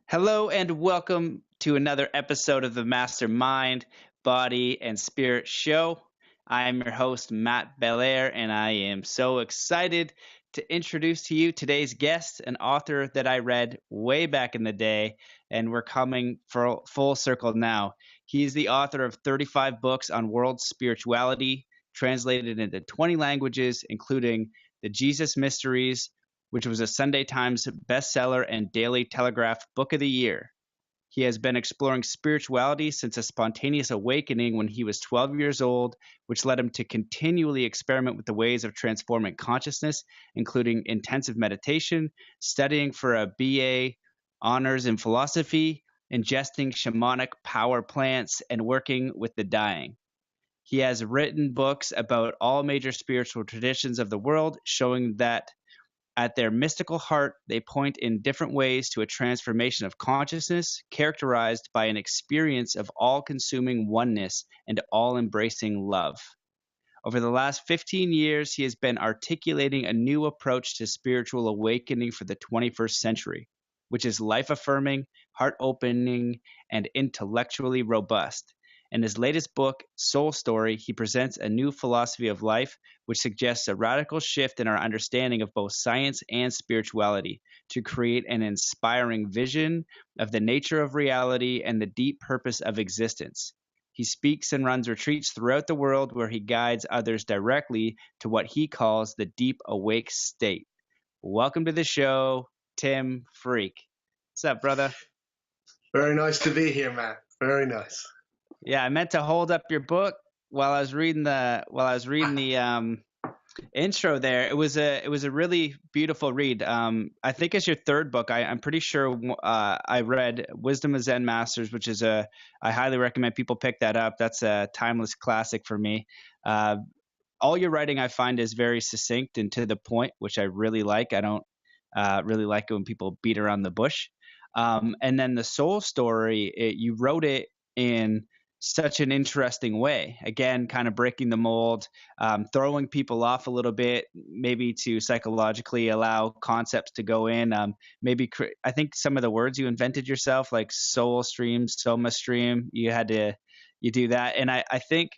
Hello and welcome to another episode of the Mastermind, Body, and Spirit Show. I am your host, Matt Belair, and I am so excited to introduce to you today's guest, an author that I read way back in the day, and we're coming for full circle now. He's the author of 35 books on world spirituality, translated into 20 languages, including The Jesus Mysteries, which was a Sunday Times bestseller and Daily Telegraph Book of the Year. He has been exploring spirituality since a spontaneous awakening when he was 12 years old, which led him to continually experiment with the ways of transforming consciousness, including intensive meditation, studying for a BA honors in philosophy, ingesting shamanic power plants, and working with the dying. He has written books about all major spiritual traditions of the world, showing that at their mystical heart, they point in different ways to a transformation of consciousness characterized by an experience of all-consuming oneness and all-embracing love. Over the last 15 years, he has been articulating a new approach to spiritual awakening for the 21st century, which is life-affirming, heart-opening, and intellectually robust. In his latest book, Soul Story, he presents a new philosophy of life, which suggests a radical shift in our understanding of both science and spirituality to create an inspiring vision of the nature of reality and the deep purpose of existence. He speaks and runs retreats throughout the world where he guides others directly to what he calls the deep awake state. Welcome to the show, Tim Freke. What's up, brother? Very nice to be here, Matt. Very nice. Yeah, I meant to hold up your book while I was reading the intro there. It was a really beautiful read. I think it's your third book. I'm pretty sure I read Wisdom of Zen Masters, which is I highly recommend people pick that up. That's a timeless classic for me. All your writing I find is very succinct and to the point, which I really like. I don't really like it when people beat around the bush. And then the Soul Story, you wrote it in such an interesting way, again, kind of breaking the mold, throwing people off a little bit, maybe to psychologically allow concepts to go in. I think some of the words you invented yourself, like soul stream, soma stream, you do that. And I think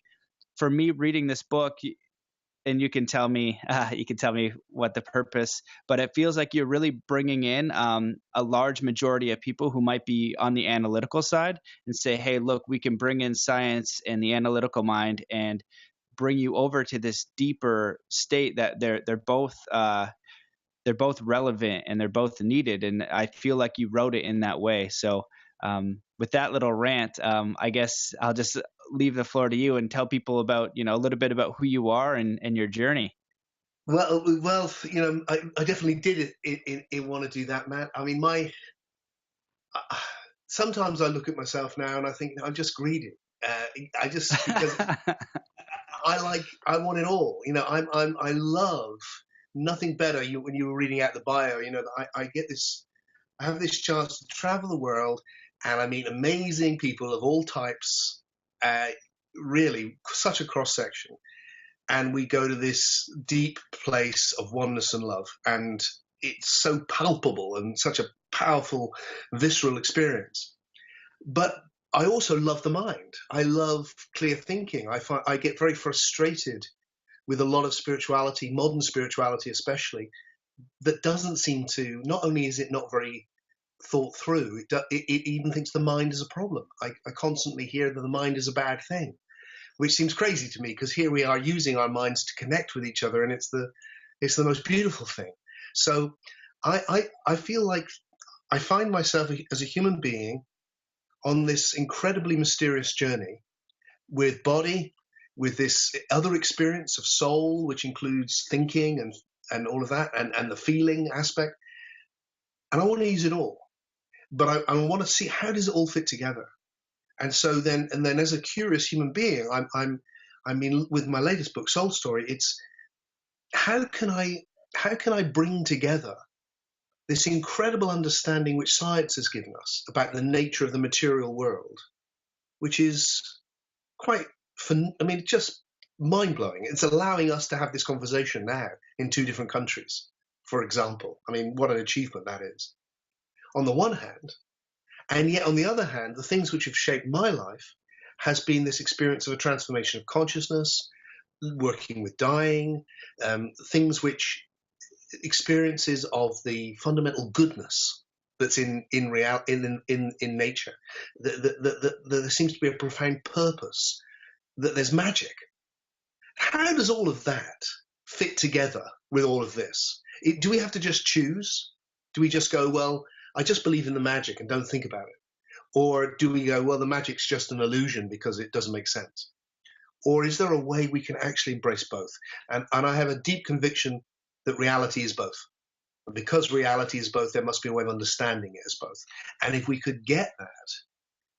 for me reading this book, and you can tell me what the purpose, but it feels like you're really bringing in a large majority of people who might be on the analytical side and say, hey, look, we can bring in science and the analytical mind and bring you over to this deeper state that they're both relevant and they're both needed. And I feel like you wrote it in that way. So with that little rant, I guess I'll just leave the floor to you and tell people about, a little bit about who you are and your journey. Well, I definitely did want to do that, Matt. I mean, sometimes I look at myself now and I think I'm just greedy. Because I want it all. I love nothing better. When you were reading out the bio, that I have this chance to travel the world and I meet amazing people of all types. Really such a cross section, and we go to this deep place of oneness and love, and it's so palpable and such a powerful visceral experience. But I also love the mind. I love clear thinking. I get very frustrated with a lot of spirituality, modern spirituality especially, that doesn't seem to, not only is it not very thought through, it even thinks the mind is a problem. I constantly hear that the mind is a bad thing, which seems crazy to me because here we are using our minds to connect with each other, and it's the most beautiful thing. So I feel like I find myself as a human being on this incredibly mysterious journey with body, with this other experience of soul, which includes thinking and all of that, and the feeling aspect. And I want to use it all. But I want to see, how does it all fit together? And so then as a curious human being, I mean, with my latest book, Soul Story, it's how can I bring together this incredible understanding which science has given us about the nature of the material world, which is just mind-blowing. It's allowing us to have this conversation now in 2 different countries, for example. I mean, what an achievement that is. On the one hand, And yet, on the other hand, the things which have shaped my life has been this experience of a transformation of consciousness, working with dying, things which experiences of the fundamental goodness that's in nature. There seems to be a profound purpose. That there's magic. How does all of that fit together with all of this? Do we have to just choose? Do we just go, well, I just believe in the magic and don't think about it? Or do we go, well, the magic's just an illusion because it doesn't make sense? Or is there a way we can actually embrace both? And I have a deep conviction that reality is both. And because reality is both, there must be a way of understanding it as both. And if we could get that,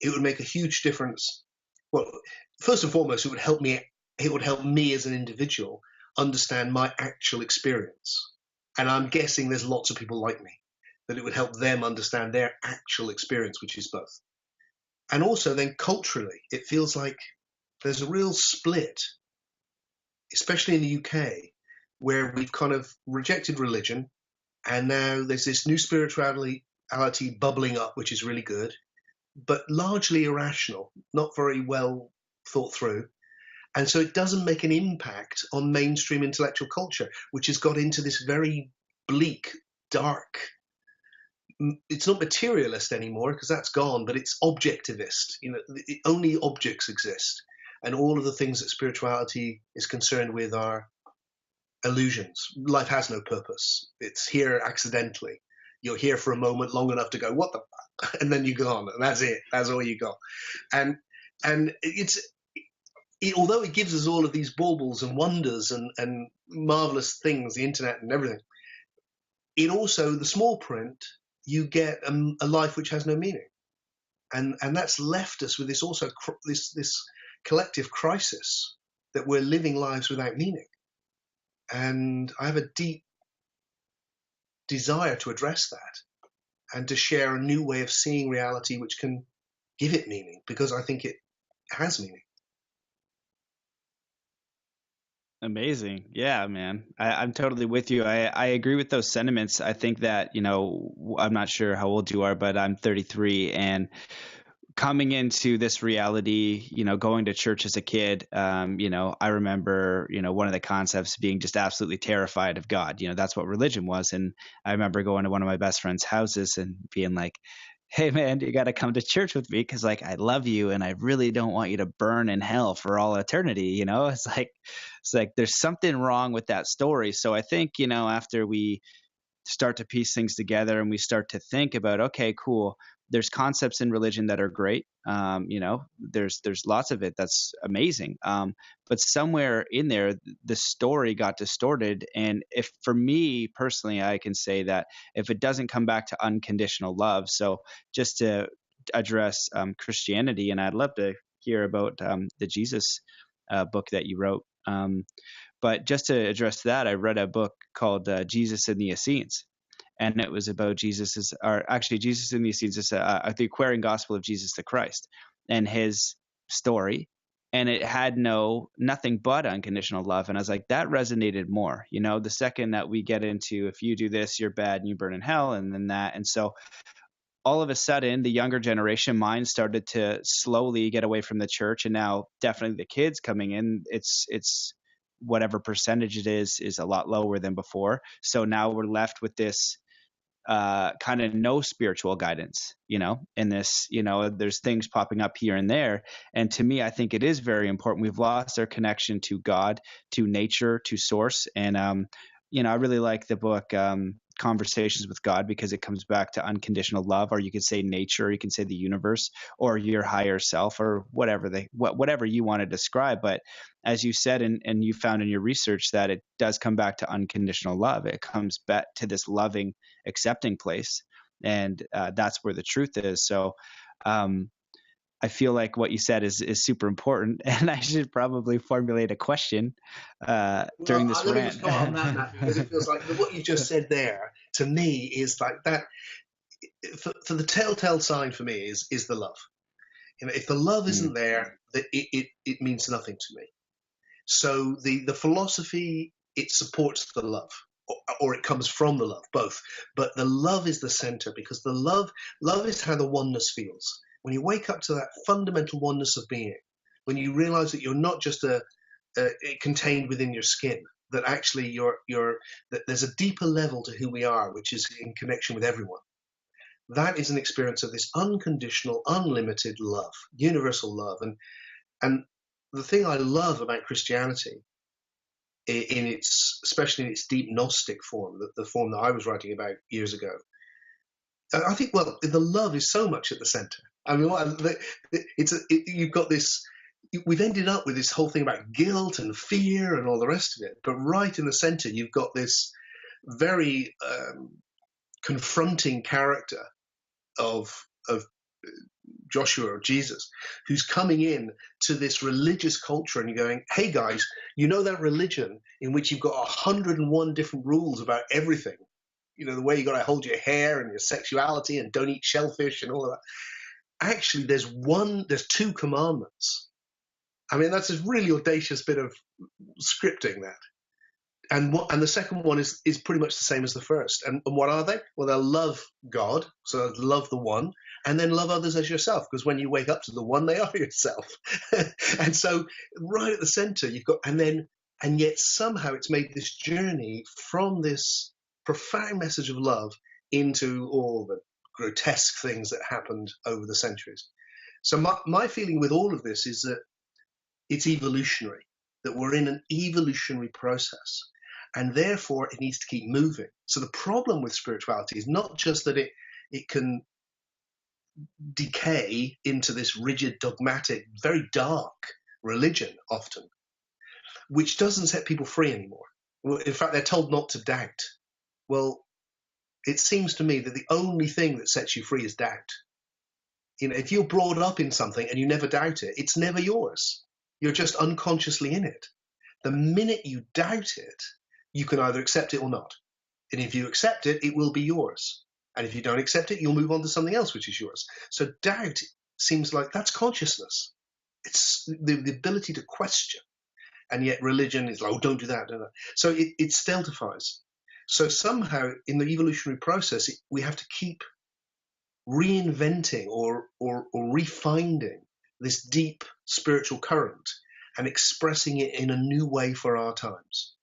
it would make a huge difference. Well, first and foremost, it would help me as an individual understand my actual experience. And I'm guessing there's lots of people like me, that it would help them understand their actual experience, which is both. And also then culturally, it feels like there's a real split, especially in the UK, where we've kind of rejected religion, and now there's this new spirituality bubbling up, which is really good, but largely irrational, not very well thought through. And so it doesn't make an impact on mainstream intellectual culture, which has got into this very bleak, dark, it's not materialist anymore because that's gone, but it's objectivist. Only objects exist. And all of the things that spirituality is concerned with are illusions. Life has no purpose. It's here accidentally. You're here for a moment long enough to go, what the fuck? And then you're gone. And that's it. That's all you got. And although it gives us all of these baubles and wonders and marvelous things, the internet and everything, it also, the small print, you get a life which has no meaning. And that's left us with this also this collective crisis that we're living lives without meaning. And I have a deep desire to address that and to share a new way of seeing reality which can give it meaning, because I think it has meaning. Amazing. Yeah, man. I'm totally with you. I agree with those sentiments. I think that, I'm not sure how old you are, but I'm 33, and coming into this reality, going to church as a kid, I remember, one of the concepts being just absolutely terrified of God. That's what religion was. And I remember going to one of my best friend's houses and being like, hey man, you got to come to church with me because like I love you and I really don't want you to burn in hell for all eternity. It's like there's something wrong with that story. So I think, after we start to piece things together and we start to think about, okay, cool, there's concepts in religion that are great. There's lots of it that's amazing. But somewhere in there, the story got distorted. And if for me personally, I can say that if it doesn't come back to unconditional love, so just to address Christianity, and I'd love to hear about the Jesus book that you wrote. But just to address that, I read a book called Jesus and the Essenes. And it was about Jesus in the Essenes is the Aquarian Gospel of Jesus the Christ and his story. And it had nothing but unconditional love. And I was like, that resonated more. The second that we get into, if you do this, you're bad and you burn in hell, and then that. And so all of a sudden, the younger generation mind started to slowly get away from the church. And now definitely the kids coming in, it's whatever percentage it is a lot lower than before. So now we're left with this kind of no spiritual guidance, in this, there's things popping up here and there. And to me, I think it is very important. We've lost our connection to God, to nature, to source. And, I really like the book, Conversations with God, because it comes back to unconditional love, or you could say nature, or you can say the universe, or your higher self, or whatever you want to describe. But as you said, and you found in your research that it does come back to unconditional love. It comes back to this loving, accepting place. And that's where the truth is. So I feel like what you said is super important, and I should probably formulate a question during this rant. Let me rant. just come on that, Matt, because it feels like what you just said there to me is like that. For the telltale sign for me is the love. If the love isn't there, it means nothing to me. So the philosophy, it supports the love, or it comes from the love, both. But the love is the center, because the love is how the oneness feels. When you wake up to that fundamental oneness of being, when you realize that you're not just contained within your skin, that actually that there's a deeper level to who we are, which is in connection with everyone. That is an experience of this unconditional, unlimited love, universal love. And the thing I love about Christianity, especially in its deep Gnostic form, the form that I was writing about years ago, I think, well, the love is so much at the center. I mean, you've got this. We've ended up with this whole thing about guilt and fear and all the rest of it, but right in the center, you've got this very confronting character of Joshua or Jesus, who's coming in to this religious culture, and you're going, hey guys, you know that religion in which you've got 101 different rules about everything, the way you got to hold your hair and your sexuality and don't eat shellfish and all of that. Actually, there's two commandments. I mean, that's a really audacious bit of scripting, that. And the second one is pretty much the same as the first. And what are they? Well, they'll love God, so love the one, and then love others as yourself, because when you wake up to the one, they are yourself. And so right at the center, you've got, and yet somehow it's made this journey from this profound message of love into all the grotesque things that happened over the centuries. So my feeling with all of this is that it's evolutionary, that we're in an evolutionary process, and therefore it needs to keep moving. So the problem with spirituality is not just that it can decay into this rigid, dogmatic, very dark religion often, which doesn't set people free anymore. In fact, they're told not to doubt. Well, it seems to me that the only thing that sets you free is doubt. If you're brought up in something and you never doubt it, it's never yours. You're just unconsciously in it. The minute you doubt it, you can either accept it or not. And if you accept it, it will be yours. And if you don't accept it, you'll move on to something else which is yours. So doubt seems like that's consciousness. It's the ability to question. And yet religion is like, oh, don't do that. Don't do that. So it stultifies. So somehow in the evolutionary process, we have to keep reinventing or refinding this deep spiritual current and expressing it in a new way for our times.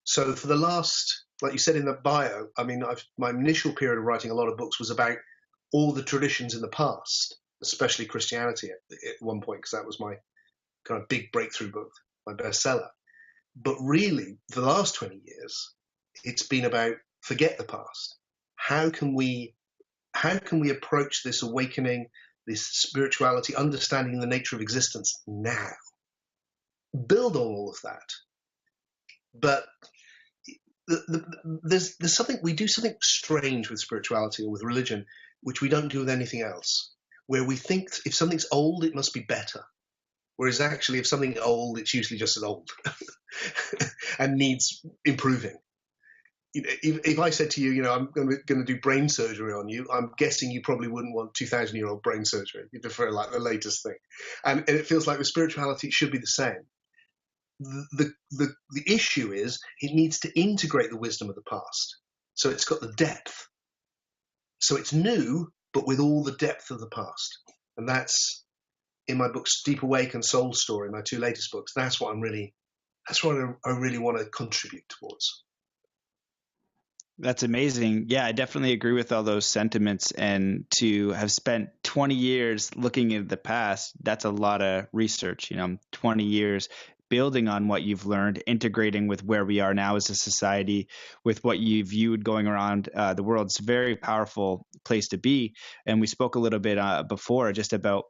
So for the last, like you said in the bio, I mean, my initial period of writing a lot of books was about all the traditions in the past, especially Christianity at one point, because that was my kind of big breakthrough book, my bestseller. But really, for the last 20 years, it's been about forget the past. How can we approach this awakening, this spirituality, understanding the nature of existence now? Build on all of that. But there's something, we do something strange with spirituality or with religion, which we don't do with anything else, where we think if something's old, it must be better. Whereas actually, if something's old, it's usually just as old and needs improving. If I said to you, I'm going to do brain surgery on you, I'm guessing you probably wouldn't want 2,000-year-old brain surgery. You prefer like the latest thing. And it feels like with spirituality, it should be the same. The issue is it needs to integrate the wisdom of the past. So it's got the depth. So it's new, but with all the depth of the past. And that's in my books, Deep Awake and Soul Story, my two latest books. That's what I really want to contribute towards. That's amazing. Yeah, I definitely agree with all those sentiments. And to have spent 20 years looking at the past, that's a lot of research. 20 years building on what you've learned, integrating with where we are now as a society, with what you viewed going around the world. It's a very powerful place to be. And we spoke a little bit before just about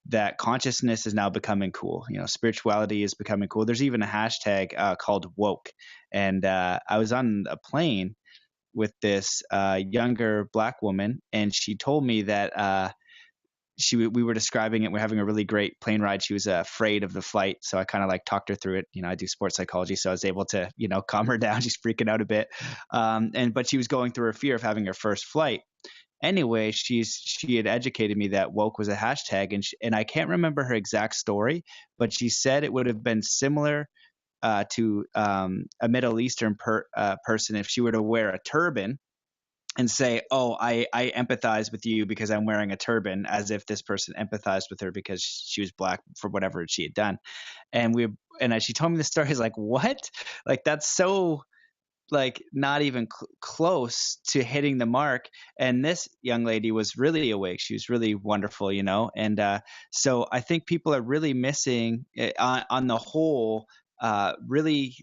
that consciousness is now becoming cool. Spirituality is becoming cool. There's even a hashtag called woke. And I was on a plane with this younger Black woman, and she told me that we were describing it. We're having a really great plane ride. She was afraid of the flight, so I kind of like talked her through it. I do sports psychology, so I was able to calm her down. She's freaking out a bit, but she was going through her fear of having her first flight. Anyway, she had educated me that woke was a hashtag, and I can't remember her exact story, but she said it would have been similar to a Middle Eastern person if she were to wear a turban and say, "Oh, I empathize with you because I'm wearing a turban," as if this person empathized with her because she was black for whatever she had done. And as she told me the story, I was like, "What? Like that's so." Like not even close to hitting the mark. And this young lady was really awake. She was really wonderful, you know? And so I think people are really missing on the whole, really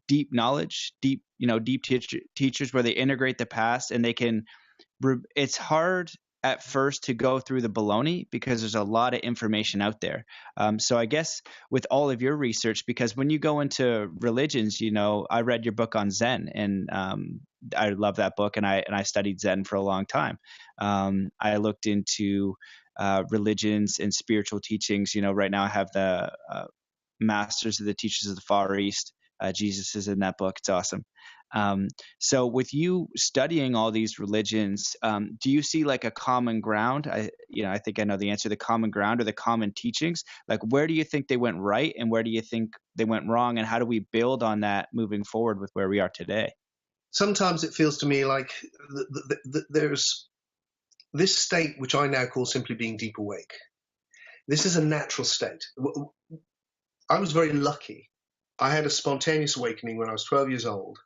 deep knowledge, deep teachers where they integrate the past and they can it's hard at first to go through the baloney because there's a lot of information out there. So I guess with all of your research, because when you go into religions, I read your book on Zen, and I love that book, and I studied Zen for a long time. I looked into religions and spiritual teachings. Right now I have the Masters of the Teachers of the Far East. Jesus is in that book. It's awesome. So with you studying all these religions, do you see like a common ground? I think I know the answer, the common ground or the common teachings. Like where do you think they went right and where do you think they went wrong? And how do we build on that moving forward with where we are today? Sometimes it feels to me like there's this state, which I now call simply being deep awake. This is a natural state. I was very lucky. I had a spontaneous awakening when I was 12 years old.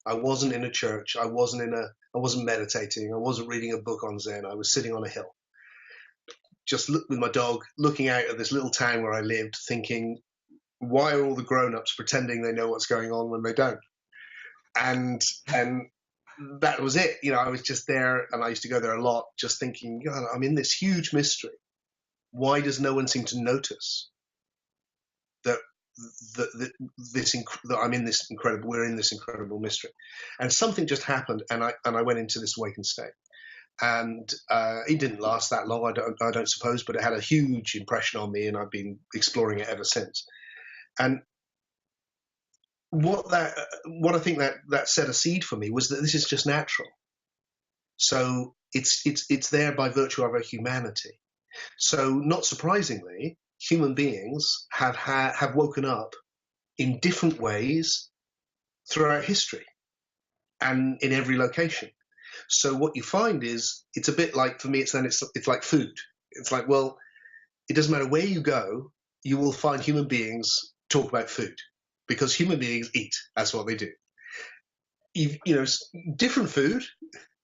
I wasn't in a church. I wasn't meditating. I wasn't reading a book on Zen. I was sitting on a hill, just with my dog, looking out at this little town where I lived, thinking, why are all the grown-ups pretending they know what's going on when they don't? And that was it. I was just there, and I used to go there a lot, just thinking, God, I'm in this huge mystery. Why does no one seem to notice that I'm in this incredible, we're in this incredible mystery? And something just happened, and I went into this awakened state. And it didn't last that long, I don't suppose, but it had a huge impression on me, and I've been exploring it ever since. And what I think that set a seed for me was that this is just natural. So it's there by virtue of our humanity. So not surprisingly, human beings have woken up in different ways throughout history and in every location. So what you find is it's a bit like, for me, it's like food. It's like, well, it doesn't matter where you go, you will find human beings talk about food because human beings eat. That's what they do. Different food.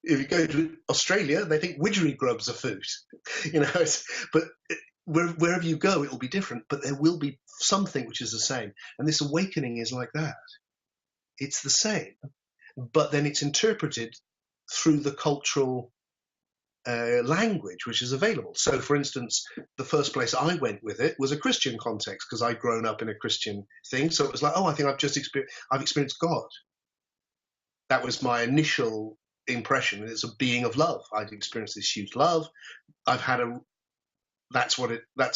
If you go to Australia, they think widgery grubs are food. But wherever you go, it will be different, but there will be something which is the same. And this awakening is like that. It's the same, but then it's interpreted through the cultural language which is available. So, for instance, the first place I went with it was a Christian context because I'd grown up in a Christian thing. So it was like, oh, I think I've experienced God. That was my initial impression. It's a being of love. I'd experienced this huge love. That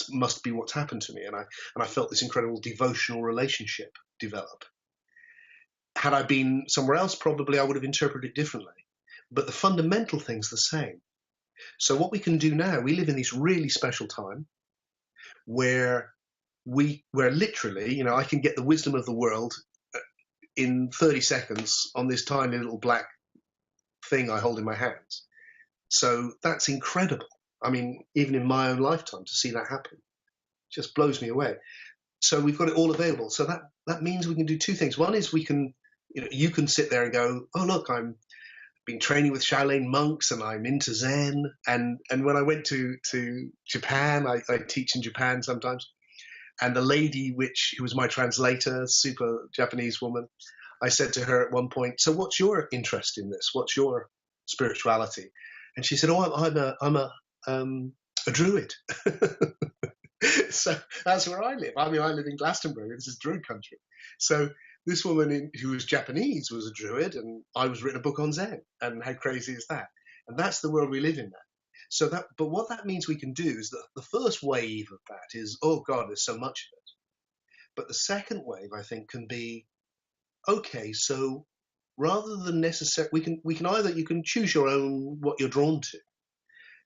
must be what's happened to me. And I felt this incredible devotional relationship develop. Had I been somewhere else, probably I would have interpreted it differently. But the fundamental thing's the same. So what we can do now, we live in this really special time where literally, I can get the wisdom of the world in 30 seconds on this tiny little black thing I hold in my hands. So that's incredible. I mean, even in my own lifetime, to see that happen just blows me away. So we've got it all available. So that means we can do two things. One is we can, you can sit there and go, oh, look, I've been training with Shaolin monks and I'm into Zen. And when I went to Japan, I teach in Japan sometimes. And the lady who was my translator, super Japanese woman, I said to her at one point, so what's your interest in this? What's your spirituality? And she said, oh, I'm a druid. So that's where I live. I mean, I live in Glastonbury. This is druid country. So this woman who was Japanese was a druid, and I was written a book on Zen. And how crazy is that? And that's the world we live in now. But what that means we can do is that the first wave of that is, oh God, there's so much of it. But the second wave, I think, can be, okay, so rather than necessary, you can choose your own, what you're drawn to,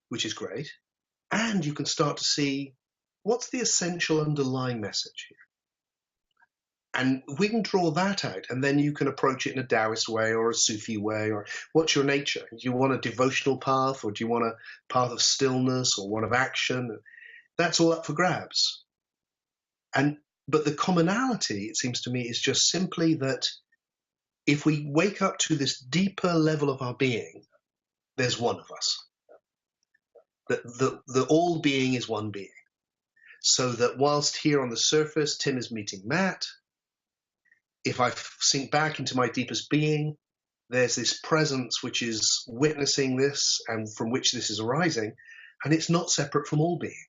which is great. And you can start to see what's the essential underlying message here. And we can draw that out, and then you can approach it in a Taoist way or a Sufi way, or what's your nature? Do you want a devotional path, or do you want a path of stillness, or one of action? That's all up for grabs. But the commonality, it seems to me, is just simply that if we wake up to this deeper level of our being, there's one of us. The all being is one being. So that whilst here on the surface, Tim is meeting Matt, if I sink back into my deepest being, there's this presence which is witnessing this and from which this is arising, and it's not separate from all being.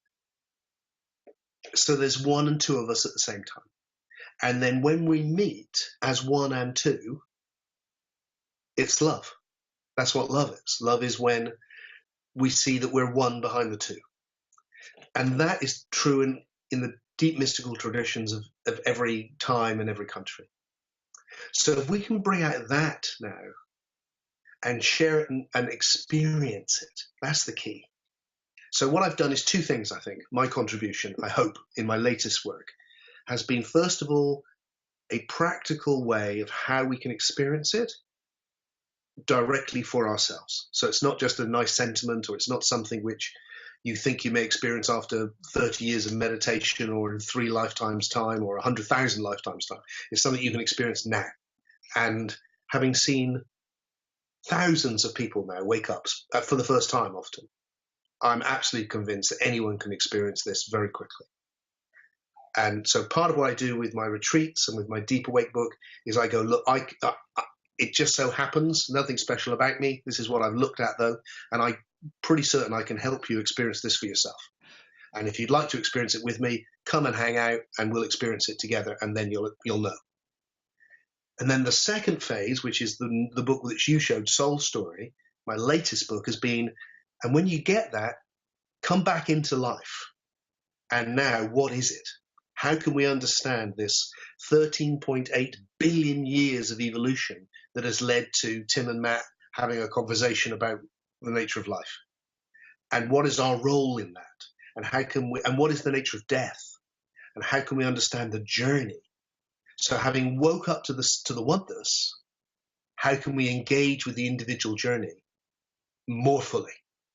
So there's one and two of us at the same time. And then when we meet as one and two, it's love. That's what love is. Love is when we see that we're one behind the two. And that is true in the deep mystical traditions of every time and every country. So if we can bring out that now and share it and experience it, that's the key. So what I've done is two things, I think. My contribution, I hope, in my latest work has been, first of all, a practical way of how we can experience it directly for ourselves. So it's not just a nice sentiment, or it's not something which you think you may experience after 30 years of meditation or in 3 lifetimes time or 100,000 lifetimes time. It's something you can experience now. And having seen thousands of people now wake up for the first time often, I'm absolutely convinced that anyone can experience this very quickly. And so part of what I do with my retreats and with my Deep Awake book is I go, look, it just so happens, nothing special about me. This is what I've looked at, though, and I'm pretty certain I can help you experience this for yourself. And if you'd like to experience it with me, come and hang out, and we'll experience it together, and then you'll know. And then the second phase, which is the book that you showed, Soul Story, my latest book, has been, and when you get that, come back into life. And now, what is it? How can we understand this 13.8 billion years of evolution that has led to Tim and Matt having a conversation about the nature of life? And what is our role in that? And how can we, and what is the nature of death? And how can we understand the journey? So having woke up to the oneness, how can we engage with the individual journey more fully?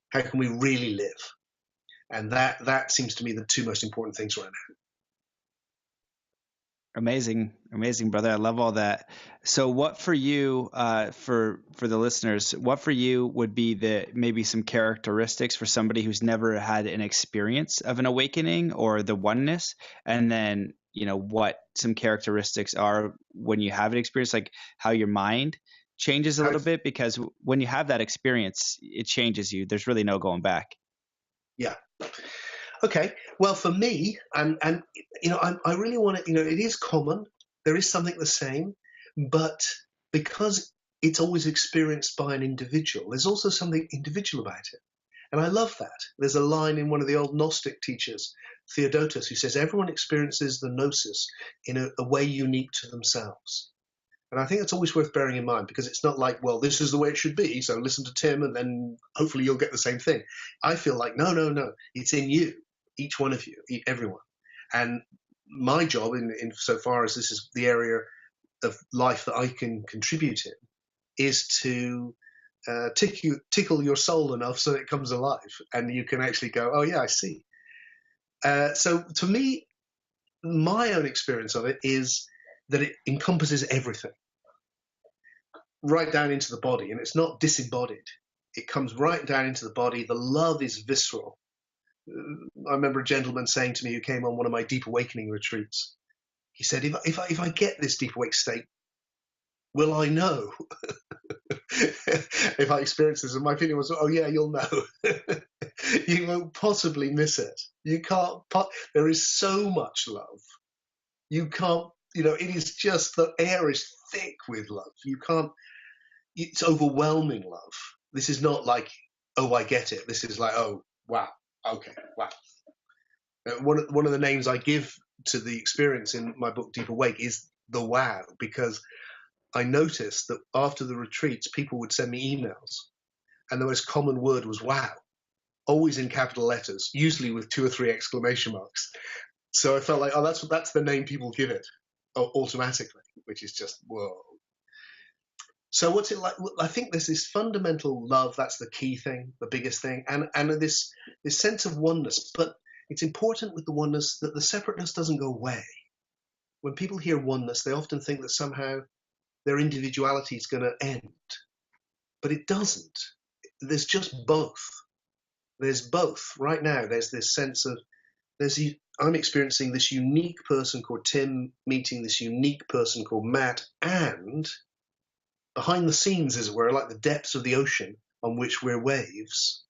How can we really live? And that seems to me the two most important things right now. Amazing, brother. I love all that. So what for you, for the listeners, what for you would be maybe some characteristics for somebody who's never had an experience of an awakening or the oneness? And then, what some characteristics are when you have an experience, like how your mind changes a little bit, because when you have that experience, it changes you. There's really no going back. Yeah. Okay. Well, for me, and I really want to, it is common. There is something the same, but because it's always experienced by an individual, there's also something individual about it. And I love that. There's a line in one of the old Gnostic teachers, Theodotus, who says everyone experiences the gnosis in a way unique to themselves. And I think that's always worth bearing in mind, because it's not like, well, this is the way it should be, so listen to Tim and then hopefully you'll get the same thing. I feel like, no, it's in you, each one of you, everyone. And my job, in so far as this is the area of life that I can contribute in, is to tickle your soul enough so it comes alive and you can actually go, oh yeah, I see. So to me, my own experience of it is that it encompasses everything, right down into the body, and it's not disembodied. It comes right down into the body. The love is visceral. I remember a gentleman saying to me who came on one of my deep awakening retreats, he said, if I get this deep awake state, will I know? If I experience this, and my feeling was, oh yeah, you'll know. You won't possibly miss it. You can't, there is so much love. You can't, it is just, the air is thick with love. You can't, it's overwhelming love. This is not like, oh, I get it. This is like, oh, wow. Okay, wow. One of the names I give to the experience in my book, Deep Awake, is the wow, because I noticed that after the retreats, people would send me emails, and the most common word was wow, always in capital letters, usually with 2 or 3 exclamation marks. So I felt like, oh, that's the name people give it. automatically, which is just, whoa. So what's it like? I think there's this fundamental love. That's the key thing, the biggest thing, and this sense of oneness. But it's important with the oneness that the separateness doesn't go away. When people hear oneness, they often think that somehow their individuality is going to end, but it doesn't. There's just both. There's both. Right now, there's this sense of I'm experiencing this unique person called Tim meeting this unique person called Matt, and behind the scenes, as it were, like the depths of the ocean on which we're waves,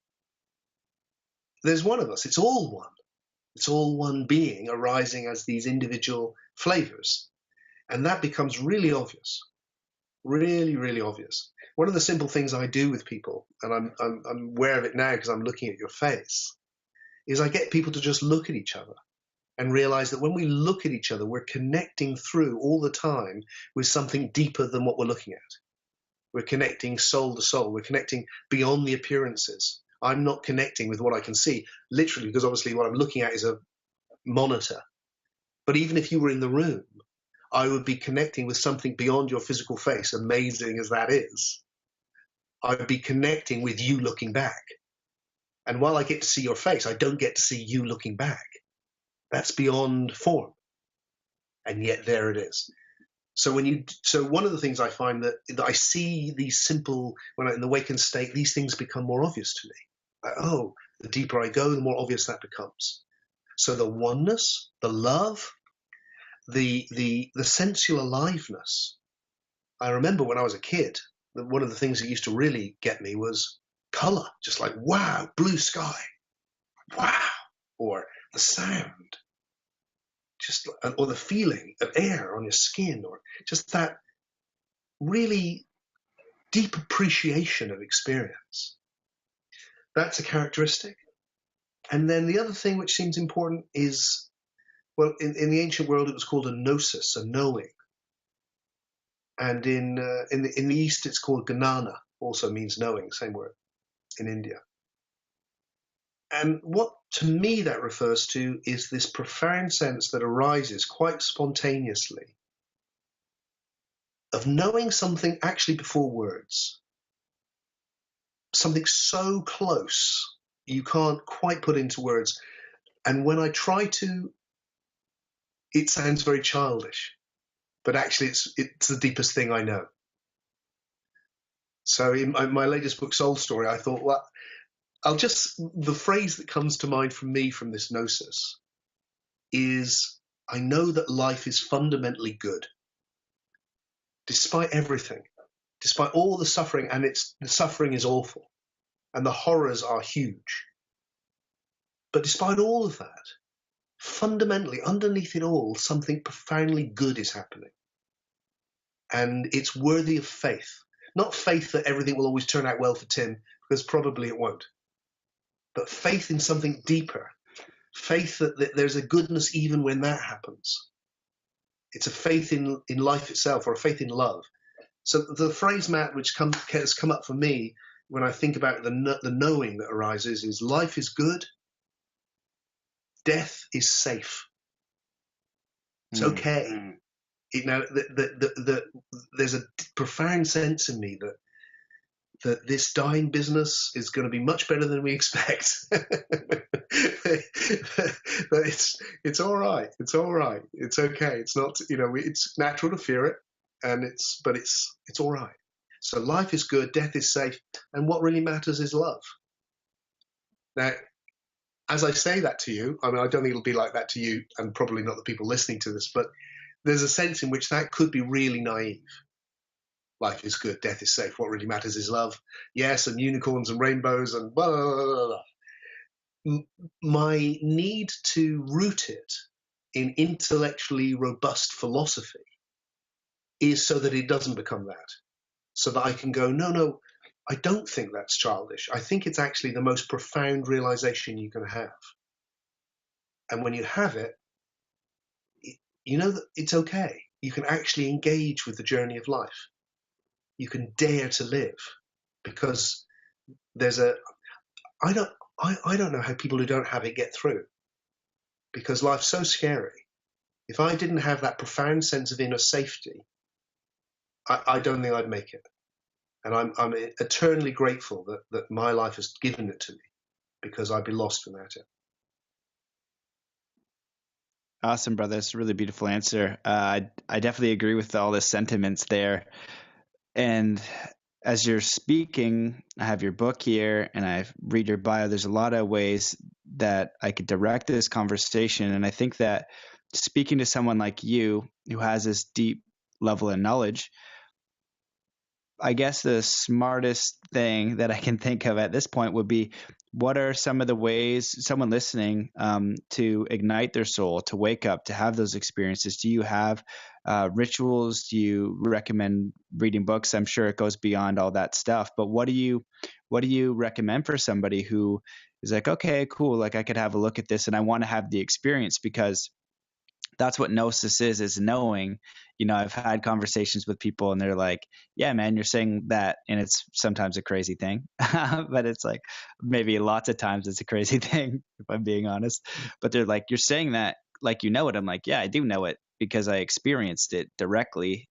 there's one of us. It's all one. It's all one being arising as these individual flavors. And that becomes really obvious, really, really obvious. One of the simple things I do with people, and I'm aware of it now because I'm looking at your face, is I get people to just look at each other and realize that when we look at each other, we're connecting through all the time with something deeper than what we're looking at. We're connecting soul to soul. We're connecting beyond the appearances. I'm not connecting with what I can see, literally, because obviously what I'm looking at is a monitor. But even if you were in the room, I would be connecting with something beyond your physical face, amazing as that is. I would be connecting with you looking back. And while I get to see your face, I don't get to see you looking back. That's beyond form. And yet there it is. So one of the things I find that I see these simple, when I'm in the awakened state, these things become more obvious to me. Like, the deeper I go, the more obvious that becomes. So the oneness, the love, the sensual aliveness. I remember when I was a kid, one of the things that used to really get me was color, just like, wow, blue sky, wow, or the sound. Or the feeling of air on your skin, or just that really deep appreciation of experience. That's a characteristic. And then the other thing which seems important is, well, in the ancient world, it was called a gnosis, a knowing. And in the East, it's called Gnana, also means knowing, same word, in India. And what, to me, that refers to is this profound sense that arises quite spontaneously of knowing something actually before words. Something so close you can't quite put into words. And when I try to, it sounds very childish, but actually it's the deepest thing I know. So in my latest book, Soul Story, I thought, well, the phrase that comes to mind from me from this gnosis is, I know that life is fundamentally good. Despite everything, despite all the suffering, and the suffering is awful, and the horrors are huge. But despite all of that, fundamentally, underneath it all, something profoundly good is happening. And it's worthy of faith. Not faith that everything will always turn out well for Tim, because probably it won't. But faith in something deeper. Faith that there's a goodness even when that happens. It's a faith in life itself, or a faith in love. So the phrase, Matt, which has come up for me when I think about the knowing that arises is, life is good, death is safe. It's okay. There's a profound sense in me that this dying business is going to be much better than we expect. But it's all right. It's all right. It's okay. It's not, it's natural to fear it, but it's all right. So life is good, death is safe, and what really matters is love. Now, as I say that to you, I mean, I don't think it'll be like that to you, and probably not the people listening to this, but there's a sense in which that could be really naive. Life is good, death is safe. What really matters is love. Yes, and unicorns and rainbows and blah, blah, blah, blah. My need to root it in intellectually robust philosophy is so that it doesn't become that. So that I can go, no, I don't think that's childish. I think it's actually the most profound realization you can have. And when you have it, you know that it's okay. You can actually engage with the journey of life. You can dare to live, because I don't know how people who don't have it get through, because life's so scary. If I didn't have that profound sense of inner safety, I don't think I'd make it. And I'm eternally grateful that my life has given it to me, because I'd be lost without it. Awesome, brother. That's a really beautiful answer. I definitely agree with all the sentiments there. And as you're speaking, I have your book here and I read your bio. There's a lot of ways that I could direct this conversation. And I think that speaking to someone like you who has this deep level of knowledge, I guess the smartest thing that I can think of at this point would be, what are some of the ways someone listening to ignite their soul, to wake up, to have those experiences? Do you have rituals? Do you recommend reading books? I'm sure it goes beyond all that stuff, but what do you recommend for somebody who is like, okay, cool, like I could have a look at this and I want to have the experience? Because that's what gnosis is knowing. I've had conversations with people and they're like, yeah, man, you're saying that. And it's sometimes a crazy thing, but it's like maybe lots of times it's a crazy thing, if I'm being honest. But they're like, you're saying that like you know it. I'm like, yeah, I do know it because I experienced it directly.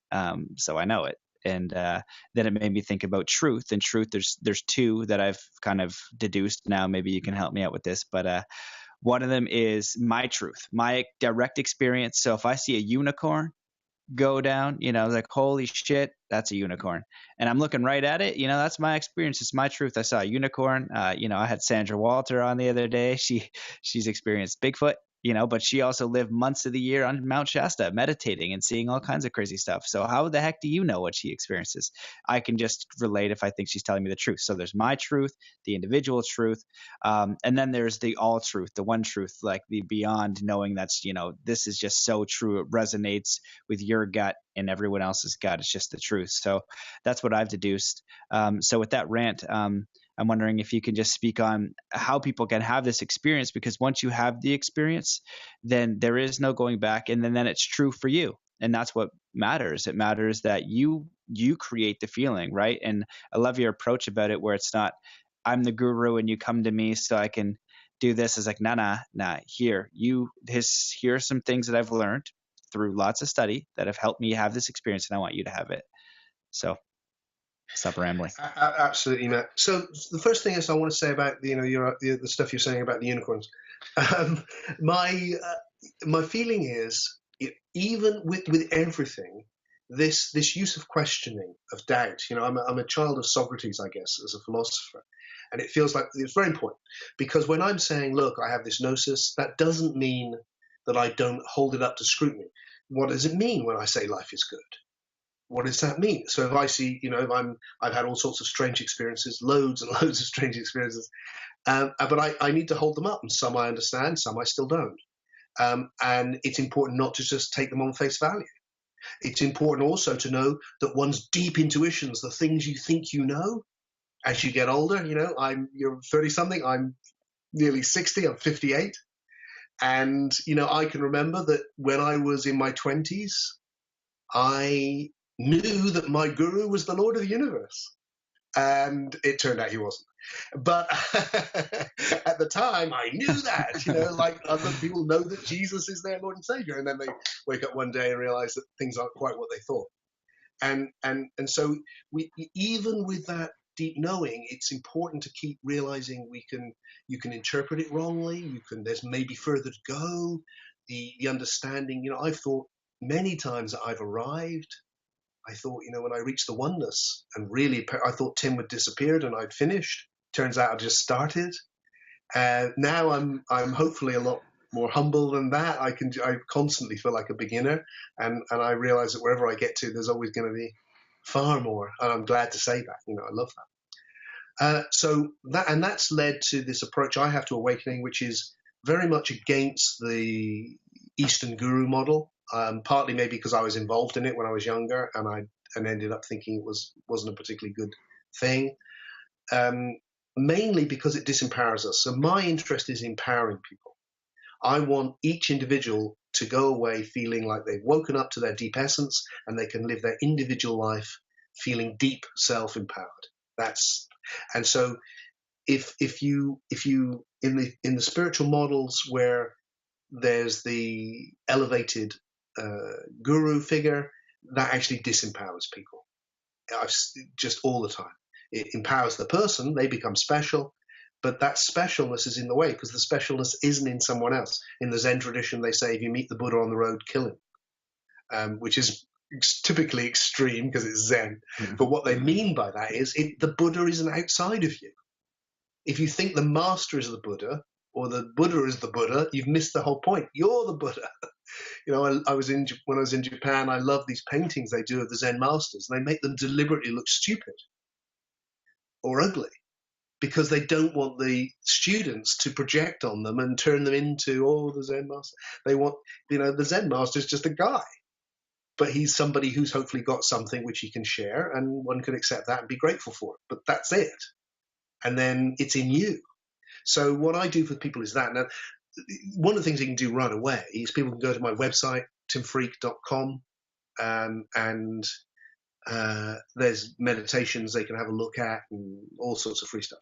So I know it. And then it made me think about truth. And truth, there's two that I've kind of deduced now. Maybe you can help me out with this, but one of them is my truth, my direct experience. So if I see a unicorn go down, like, holy shit, that's a unicorn. And I'm looking right at it, that's my experience. It's my truth. I saw a unicorn. I had Sandra Walter on the other day. She's experienced Bigfoot, but she also lived months of the year on Mount Shasta meditating and seeing all kinds of crazy stuff. So how the heck do you know what she experiences? I can just relate if I think she's telling me the truth. So there's my truth, the individual truth. And then there's the all truth, the one truth, like the beyond knowing that's, this is just so true. It resonates with your gut and everyone else's gut. It's just the truth. So that's what I've deduced. So with that rant, I'm wondering if you can just speak on how people can have this experience, because once you have the experience, then there is no going back. And then it's true for you. And that's what matters. It matters that you create the feeling, right? And I love your approach about it, where it's not, I'm the guru and you come to me so I can do this. It's like, nah, here are some things that I've learned through lots of study that have helped me have this experience, and I want you to have it. So stop rambling. Absolutely, Matt. So the first thing is I want to say about the stuff you're saying about the unicorns. My feeling is, even with everything, this use of questioning, of doubt. I'm a child of Socrates, I guess, as a philosopher, and it feels like it's very important, because when I'm saying, look, I have this gnosis, that doesn't mean that I don't hold it up to scrutiny. What does it mean when I say life is good? What does that mean? So if I see, I've had all sorts of strange experiences, loads and loads of strange experiences, but I need to hold them up, and some I understand, some I still don't. And it's important not to just take them on face value. It's important also to know that one's deep intuitions, the things you think you know, as you get older, you're 30 something, I'm nearly 60, I'm 58. And, I can remember that when I was in my 20s, I knew that my guru was the Lord of the universe. And it turned out he wasn't. But at the time, I knew that, like other people know that Jesus is their Lord and Savior. And then they wake up one day and realize that things aren't quite what they thought. And so even with that deep knowing, it's important to keep realizing you can interpret it wrongly. There's maybe further to go. The understanding, I've thought many times that I've arrived. I thought, when I reached the oneness, and really, I thought Tim had disappeared and I'd finished. Turns out I just started. Now I'm hopefully a lot more humble than that. I constantly feel like a beginner, and I realize that wherever I get to, there's always going to be far more. And I'm glad to say that. I love that. So that's led to this approach I have to awakening, which is very much against the Eastern guru model. Partly maybe because I was involved in it when I was younger, and ended up thinking it wasn't a particularly good thing. Mainly because it disempowers us. So my interest is empowering people. I want each individual to go away feeling like they've woken up to their deep essence, and they can live their individual life feeling deep self-empowered. And so if you in the spiritual models where there's the elevated guru figure, that actually disempowers people. Just all the time. It empowers the person, they become special, but that specialness is in the way because the specialness isn't in someone else. In the Zen tradition, they say if you meet the Buddha on the road, kill him, which is typically extreme because it's Zen. But what they mean by that is the Buddha isn't outside of you. If you think the master is the Buddha or the Buddha is the Buddha, you've missed the whole point. You're the Buddha. When I was in Japan, I love these paintings they do of the Zen masters. And they make them deliberately look stupid or ugly because they don't want the students to project on them and turn them into, the Zen master. They want, the Zen master is just a guy, but he's somebody who's hopefully got something which he can share, and one can accept that and be grateful for it. But that's it. And then it's in you. So what I do for people is that. Now, one of the things you can do right away is people can go to my website, timfreke.com, and there's meditations they can have a look at and all sorts of free stuff.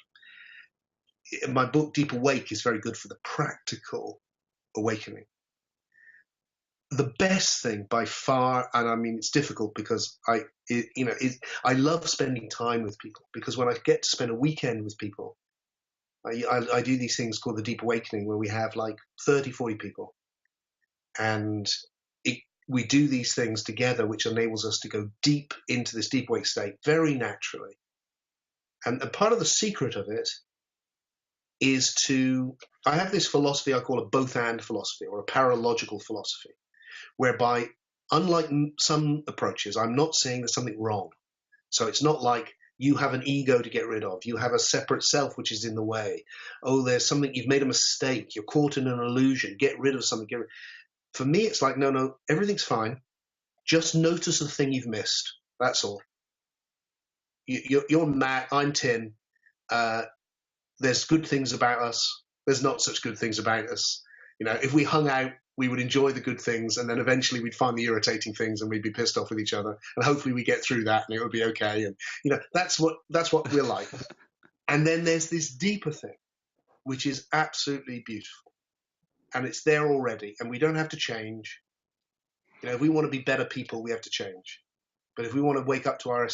My book, Deep Awake, is very good for the practical awakening. The best thing by far, and I mean it's difficult because I love spending time with people, because when I get to spend a weekend with people, I do these things called the Deep Awakening where we have like 30, 40 people, and we do these things together, which enables us to go deep into this deep awake state very naturally. And part of the secret of it is I have this philosophy I call a both and philosophy, or a paralogical philosophy, whereby, unlike some approaches, I'm not saying there's something wrong. So it's not like you have an ego to get rid of. You have a separate self which is in the way. Oh, there's something, you've made a mistake. You're caught in an illusion. Get rid of something. For me, it's like, no, everything's fine. Just notice the thing you've missed. That's all. You're Matt. I'm Tim. There's good things about us. There's not such good things about us. If we hung out, we would enjoy the good things, and then eventually we'd find the irritating things, and we'd be pissed off with each other. And hopefully we get through that, and it would be okay. And that's what we're like. And then there's this deeper thing, which is absolutely beautiful, and it's there already, and we don't have to change. If we want to be better people, we have to change. But if we want to wake up to our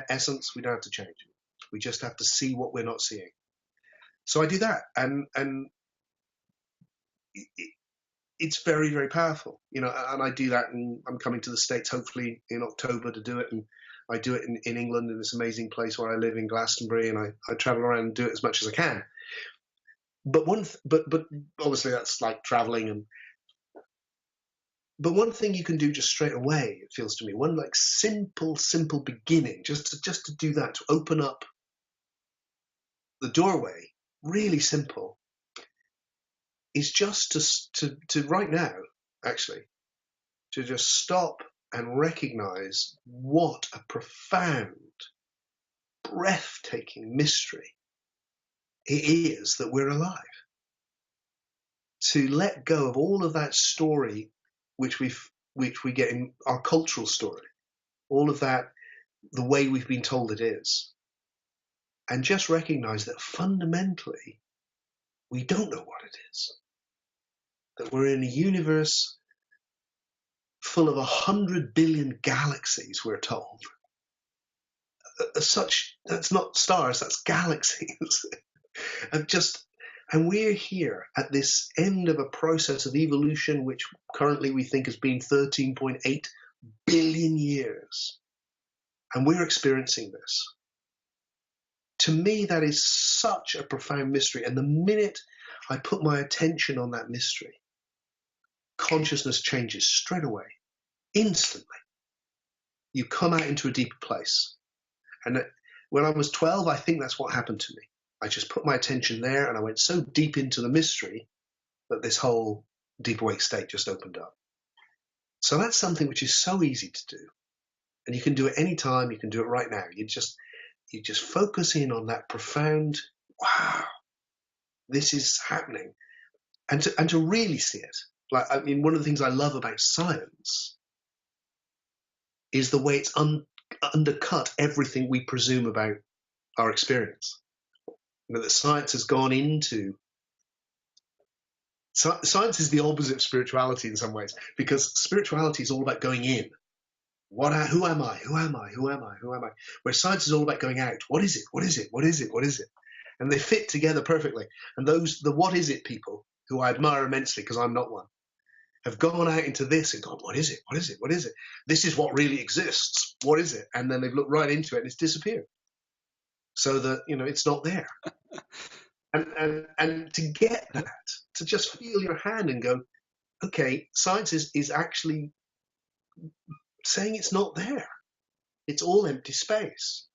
essence, we don't have to change. We just have to see what we're not seeing. So I do that, and it's very, very powerful, and I do that, and I'm coming to the States hopefully in October to do it, and I do it in England, in this amazing place where I live in Glastonbury, and I travel around and do it as much as I can. But obviously that's like traveling, but one thing you can do just straight away, it feels to me, one like simple beginning, just to do that, to open up the doorway, really simple, is just to right now, actually, to just stop and recognize what a profound, breathtaking mystery it is that we're alive. To let go of all of that story which we get in our cultural story, all of that, the way we've been told it is, and just recognize that fundamentally we don't know what it is. That we're in a universe full of 100 billion galaxies, we're told. That's not stars, that's galaxies. And we're here at this end of a process of evolution, which currently we think has been 13.8 billion years. And we're experiencing this. To me, that is such a profound mystery. And the minute I put my attention on that mystery, consciousness changes straight away, instantly. You come out into a deeper place. And when I was 12, I think that's what happened to me. I just put my attention there, and I went so deep into the mystery that this whole deep awake state just opened up. So that's something which is so easy to do. And you can do it anytime. You can do it right now. You just focus in on that profound, wow, this is happening. And to really see it. Like, I mean, one of the things I love about science is the way it's undercut everything we presume about our experience. That science has gone into Science is the opposite of spirituality in some ways, because spirituality is all about going in. Who am I? Who am I? Who am I? Who am I? Where science is all about going out. What is it? What is it? What is it? What is it? And they fit together perfectly. And the what is it people, who I admire immensely because I'm not one, have gone out into this and gone, what is it? What is it? What is it? This is what really exists. What is it? And then they've looked right into it and it's disappeared. So that, it's not there. And to get that, to just feel your hand and go, okay, science is actually saying it's not there. It's all empty space.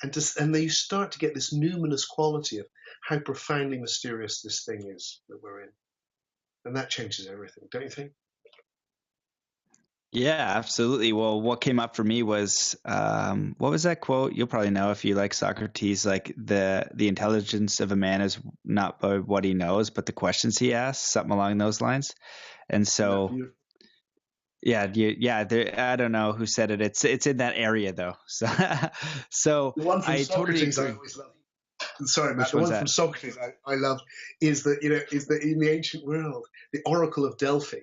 And then you start to get this numinous quality of how profoundly mysterious this thing is that we're in. And that changes everything, don't you think? Yeah, absolutely. Well, what came up for me was, what was that quote? You'll probably know if you like Socrates, like the intelligence of a man is not by what he knows, but the questions he asks, something along those lines. And so, yeah, I don't know who said it. It's in that area though. So the one from I totally Socrates agree. I always love. Sorry, Matt. Which The one's one that? from Socrates I love is that in the ancient world, the Oracle of Delphi,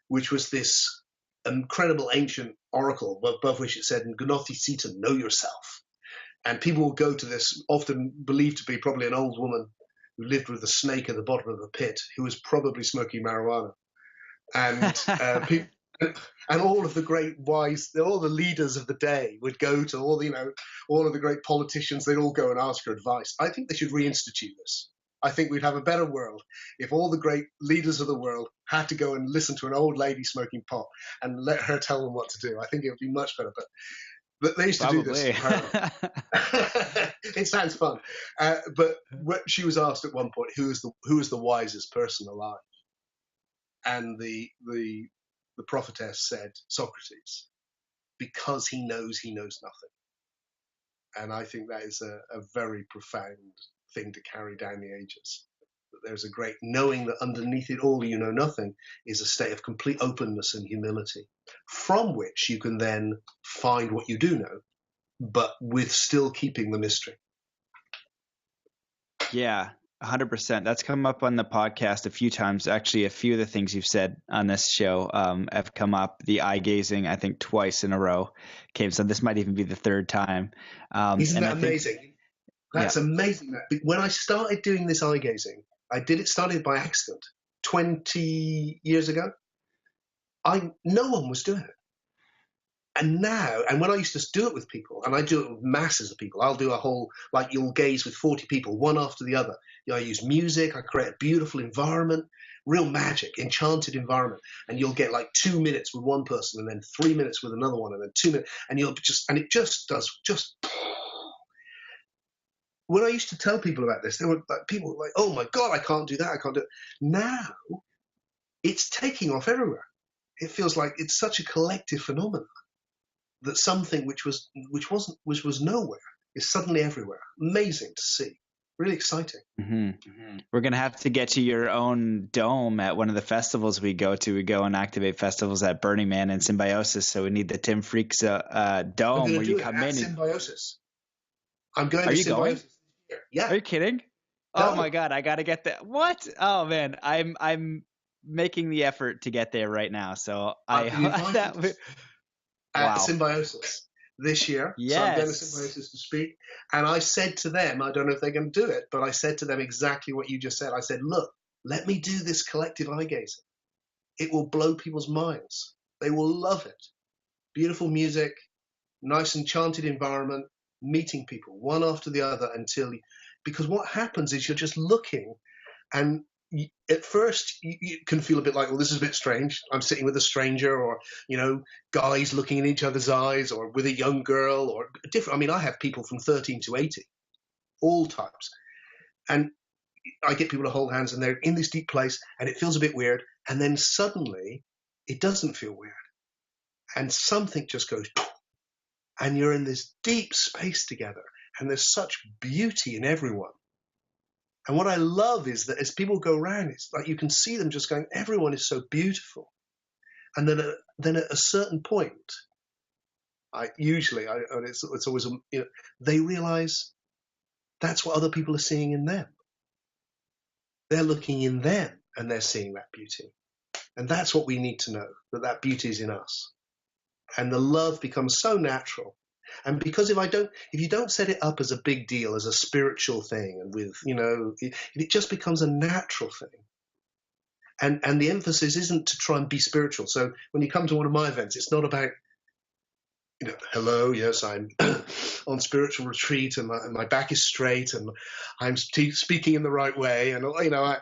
which was this incredible ancient oracle above which it said, "Gnothi Sita, know yourself." And people will go to this, often believed to be probably an old woman who lived with a snake at the bottom of a pit, who was probably smoking marijuana. And people, and all of the great wise, all the leaders of the day would go to all of the great politicians. They'd all go and ask her advice. I think they should reinstitute this. I think we'd have a better world if all the great leaders of the world had to go and listen to an old lady smoking pot and let her tell them what to do. I think it would be much better. But they used to do this. It sounds fun. But she was asked at one point, who is the wisest person alive? And the prophetess said, Socrates, because he knows nothing. And I think that is a very profound thing to carry down the ages. That there's a great knowing that underneath it all, you know nothing, is a state of complete openness and humility, from which you can then find what you do know, but with still keeping the mystery. Yeah, 100%. That's come up on the podcast a few times. Actually, a few of the things you've said on this show have come up. The eye gazing, I think, twice in a row came. So this might even be the third time. Isn't that amazing? That's amazing. When I started doing this eye gazing, started by accident 20 years ago. No one was doing it. And now, and when I used to do it with people, and I do it with masses of people, I'll do a whole, like you'll gaze with 40 people, one after the other. I use music, I create a beautiful environment, real magic, enchanted environment. And you'll get like 2 minutes with one person, and then 3 minutes with another one, and then 2 minutes, and it just does. When I used to tell people about this, people were like, oh my God, I can't do that, I can't do it. Now, it's taking off everywhere. It feels like it's such a collective phenomenon that something which was nowhere is suddenly everywhere. Amazing to see. Really exciting. Mm-hmm. Mm-hmm. We're going to have to get you your own dome at one of the festivals we go to. We go and activate festivals at Burning Man and Symbiosis. So we need the Tim Freke's dome where you come in. Symbiosis. I'm going to Symbiosis. Going? Yeah. Are you kidding? No. Oh my God. I got to get that. What? Oh man. I'm making the effort to get there right now. So at Symbiosis this year. Yes. So I'm going to Symbiosis to speak. And I said to them, I don't know if they're going to do it, but I said to them exactly what you just said. I said, look, let me do this collective eye gazing. It will blow people's minds. They will love it. Beautiful music, nice enchanted environment, meeting people one after the other because what happens is you're just looking, and at first you can feel a bit like, well, this is a bit strange. I'm sitting with a stranger, or guys looking in each other's eyes, or with a young girl, or different. I mean, I have people from 13 to 80, all types, and I get people to hold hands, and they're in this deep place, and it feels a bit weird, and then suddenly it doesn't feel weird, and something just goes, and you're in this deep space together, and there's such beauty in everyone. And what I love is that as people go around, it's like you can see them just going, everyone is so beautiful. And then at a certain point, it's always, they realize that's what other people are seeing in them. They're looking in them and they're seeing that beauty. And that's what we need to know, that beauty is in us. And the love becomes so natural. And because if you don't set it up as a big deal, as a spiritual thing, and with, it just becomes a natural thing. And the emphasis isn't to try and be spiritual. So when you come to one of my events, it's not about, hello, yes, I'm on spiritual retreat, and my back is straight, and I'm speaking in the right way, and I'm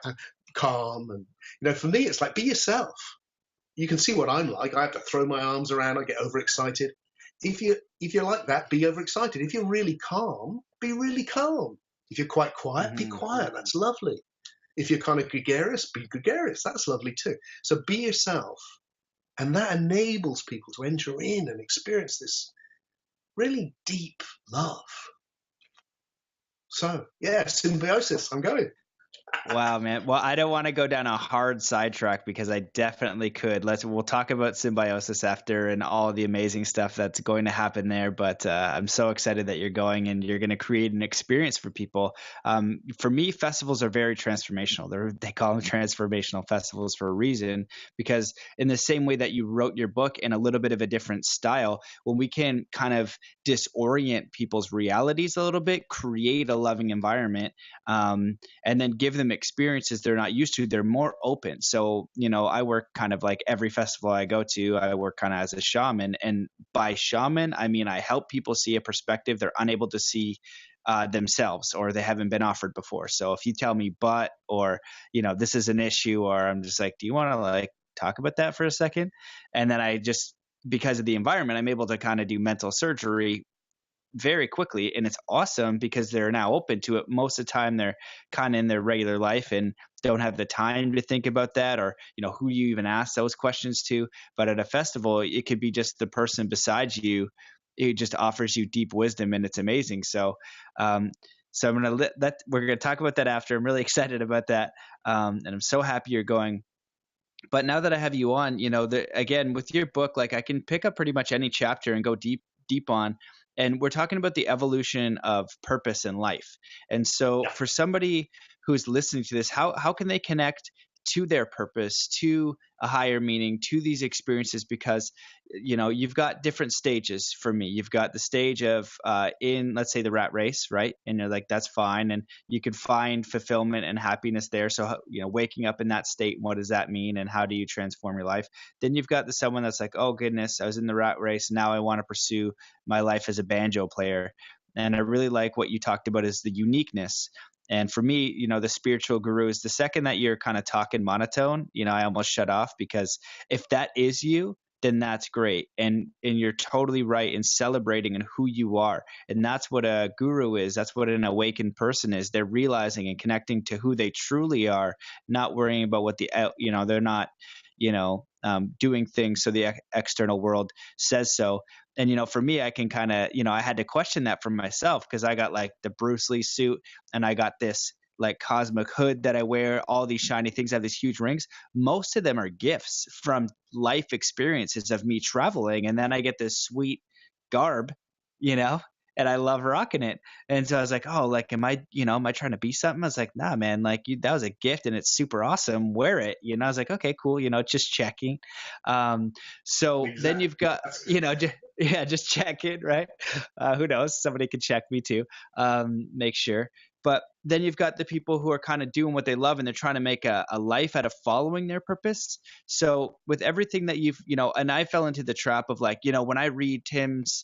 calm. And for me, it's like, be yourself. You can see what I'm like. I have to throw my arms around. I get overexcited. If you're like that, be overexcited. If you're really calm, be really calm. If you're quite quiet, be quiet. That's lovely. If you're kind of gregarious, be gregarious. That's lovely too. So be yourself. And that enables people to enter in and experience this really deep love. So, yeah, symbiosis. I'm going. Wow, man. Well, I don't want to go down a hard sidetrack because I definitely could. We'll talk about symbiosis after and all the amazing stuff that's going to happen there. But I'm so excited that you're going and you're going to create an experience for people. For me, festivals are very transformational. They call them transformational festivals for a reason, because in the same way that you wrote your book in a little bit of a different style, when we can kind of disorient people's realities a little bit, create a loving environment, and then give them experiences they're not used to, they're more open. So, I work kind of like every festival I go to, I work kind of as a shaman. And by shaman, I mean, I help people see a perspective they're unable to see themselves, or they haven't been offered before. So if you tell me, or, this is an issue, or I'm just like, do you want to talk about that for a second? And then because of the environment, I'm able to kind of do mental surgery very quickly, and it's awesome because they're now open to it. Most of the time they're kind of in their regular life and don't have the time to think about that, or who you even ask those questions to. But at a festival, it could be just the person beside you. It just offers you deep wisdom, and it's amazing. So I'm gonna we're gonna talk about that after. I'm really excited about that, and I'm so happy you're going. But now that I have you on, again, with your book, I can pick up pretty much any chapter and go deep on. And we're talking about the evolution of purpose in life. And so for somebody who's listening to this, how can they connect to their purpose, to a higher meaning, to these experiences? Because you've got different stages. For me, you've got the stage of in, let's say, the rat race, right? And you're like, that's fine, and you can find fulfillment and happiness there. So waking up in that state, what does that mean, and how do you transform your life? Then you've got someone that's like, oh goodness, I was in the rat race, now I want to pursue my life as a banjo player. And I really like what you talked about is the uniqueness. And for me, the spiritual guru is the second that you're kind of talking monotone, I almost shut off, because if that is you, then that's great. And you're totally right in celebrating in who you are. And that's what a guru is. That's what an awakened person is. They're realizing and connecting to who they truly are, not worrying about what they're not, doing things so the external world says so. And, for me, I can kind of, I had to question that for myself, because I got the Bruce Lee suit, and I got this cosmic hood that I wear, all these shiny things. I have these huge rings. Most of them are gifts from life experiences of me traveling. And then I get this sweet garb, and I love rocking it. And so I was like, oh, am I trying to be something? I was like, nah, man, that was a gift and it's super awesome. Wear it. I was like, okay, cool. Just checking. So exactly. Then you've got, just check it, right? Who knows? Somebody could check me too. Make sure. But then you've got the people who are kind of doing what they love, and they're trying to make a life out of following their purpose. So with everything that you've, and I fell into the trap of when I read Tim's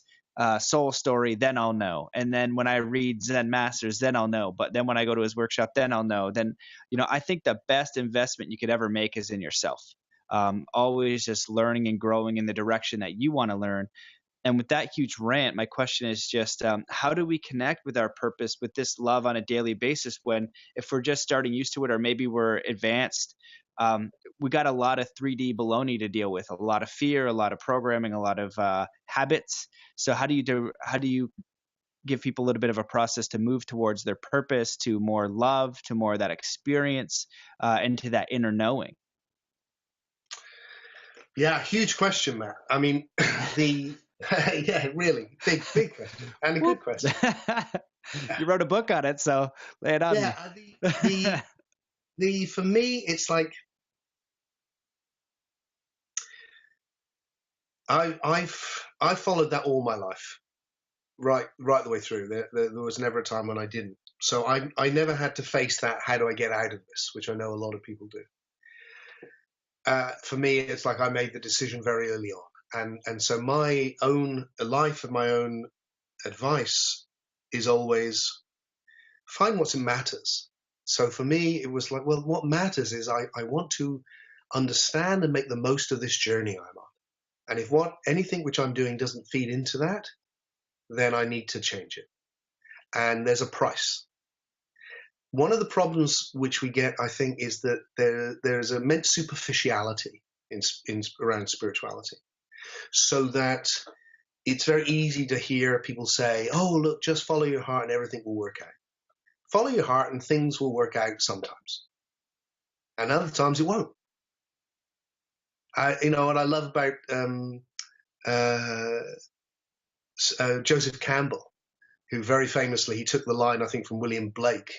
soul story, then I'll know. And then when I read Zen Masters, then I'll know. But then when I go to his workshop, then I'll know. Then, I think the best investment you could ever make is in yourself. Always just learning and growing in the direction that you want to learn. And with that huge rant, my question is just how do we connect with our purpose, with this love on a daily basis, when if we're just starting used to it, or maybe we're advanced, we got a lot of 3D baloney to deal with, a lot of fear, a lot of programming, a lot of habits. So how do you give people a little bit of a process to move towards their purpose, to more love, to more of that experience, and to that inner knowing? Yeah, huge question, Matt. I mean, yeah, really big question, and a good question. You wrote a book on it, so lay it on me. For me, it's like I've followed that all my life, right the way through. There was never a time when I didn't. So I never had to face that. How do I get out of this? Which I know a lot of people do. For me, it's like I made the decision very early on, and so my own life and my own advice is always find what matters. So for me, it was like, well, what matters is I want to understand and make the most of this journey I'm on. And if anything which I'm doing doesn't feed into that, then I need to change it. And there's a price. One of the problems which we get, I think, is that there's immense superficiality around spirituality, so that it's very easy to hear people say, "Oh, look, just follow your heart and everything will work out." Follow your heart and things will work out sometimes, and other times it won't. What I love about Joseph Campbell, who very famously, he took the line, I think, from William Blake,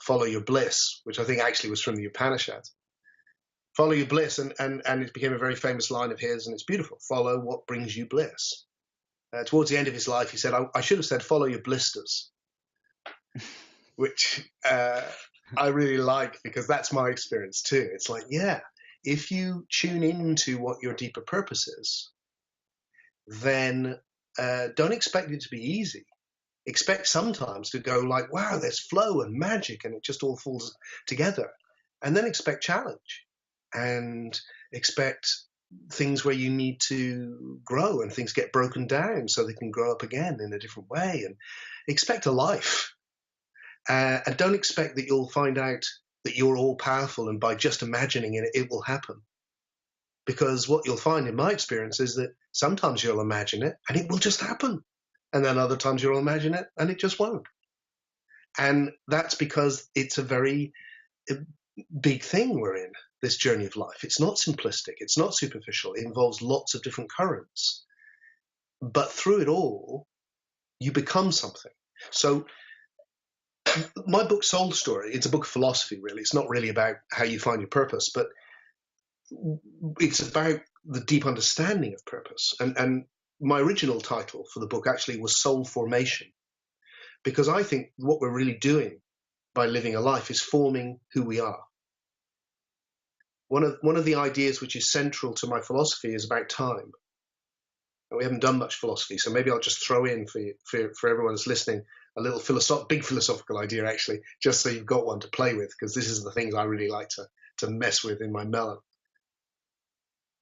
"Follow your bliss," which I think actually was from the Upanishads. Follow your bliss, and it became a very famous line of his, and it's beautiful. Follow what brings you bliss. Towards the end of his life, he said, I should have said, follow your blisters, which I really like, because that's my experience too. It's like, yeah, if you tune into what your deeper purpose is, then don't expect it to be easy. Expect sometimes to go like, wow, there's flow and magic, and it just all falls together. And then expect challenge, and expect things where you need to grow and things get broken down so they can grow up again in a different way. And expect a life. And don't expect that you'll find out that you're all powerful and by just imagining it, it will happen. Because what you'll find in my experience is that sometimes you'll imagine it and it will just happen. And then other times you'll imagine it and it just won't. And that's because it's a very big thing we're in, this journey of life. It's not simplistic. It's not superficial. It involves lots of different currents. But through it all, you become something. So my book, Soul Story, it's a book of philosophy, really. It's not really about how you find your purpose, but it's about the deep understanding of purpose. And my original title for the book actually was Soul Formation, because I think what we're really doing by living a life is forming who we are. One of the ideas which is central to my philosophy is about time. And we haven't done much philosophy, so maybe I'll just throw in for everyone who's listening a little big philosophical idea, actually, just so you've got one to play with, because this is the things I really like to mess with in my melon.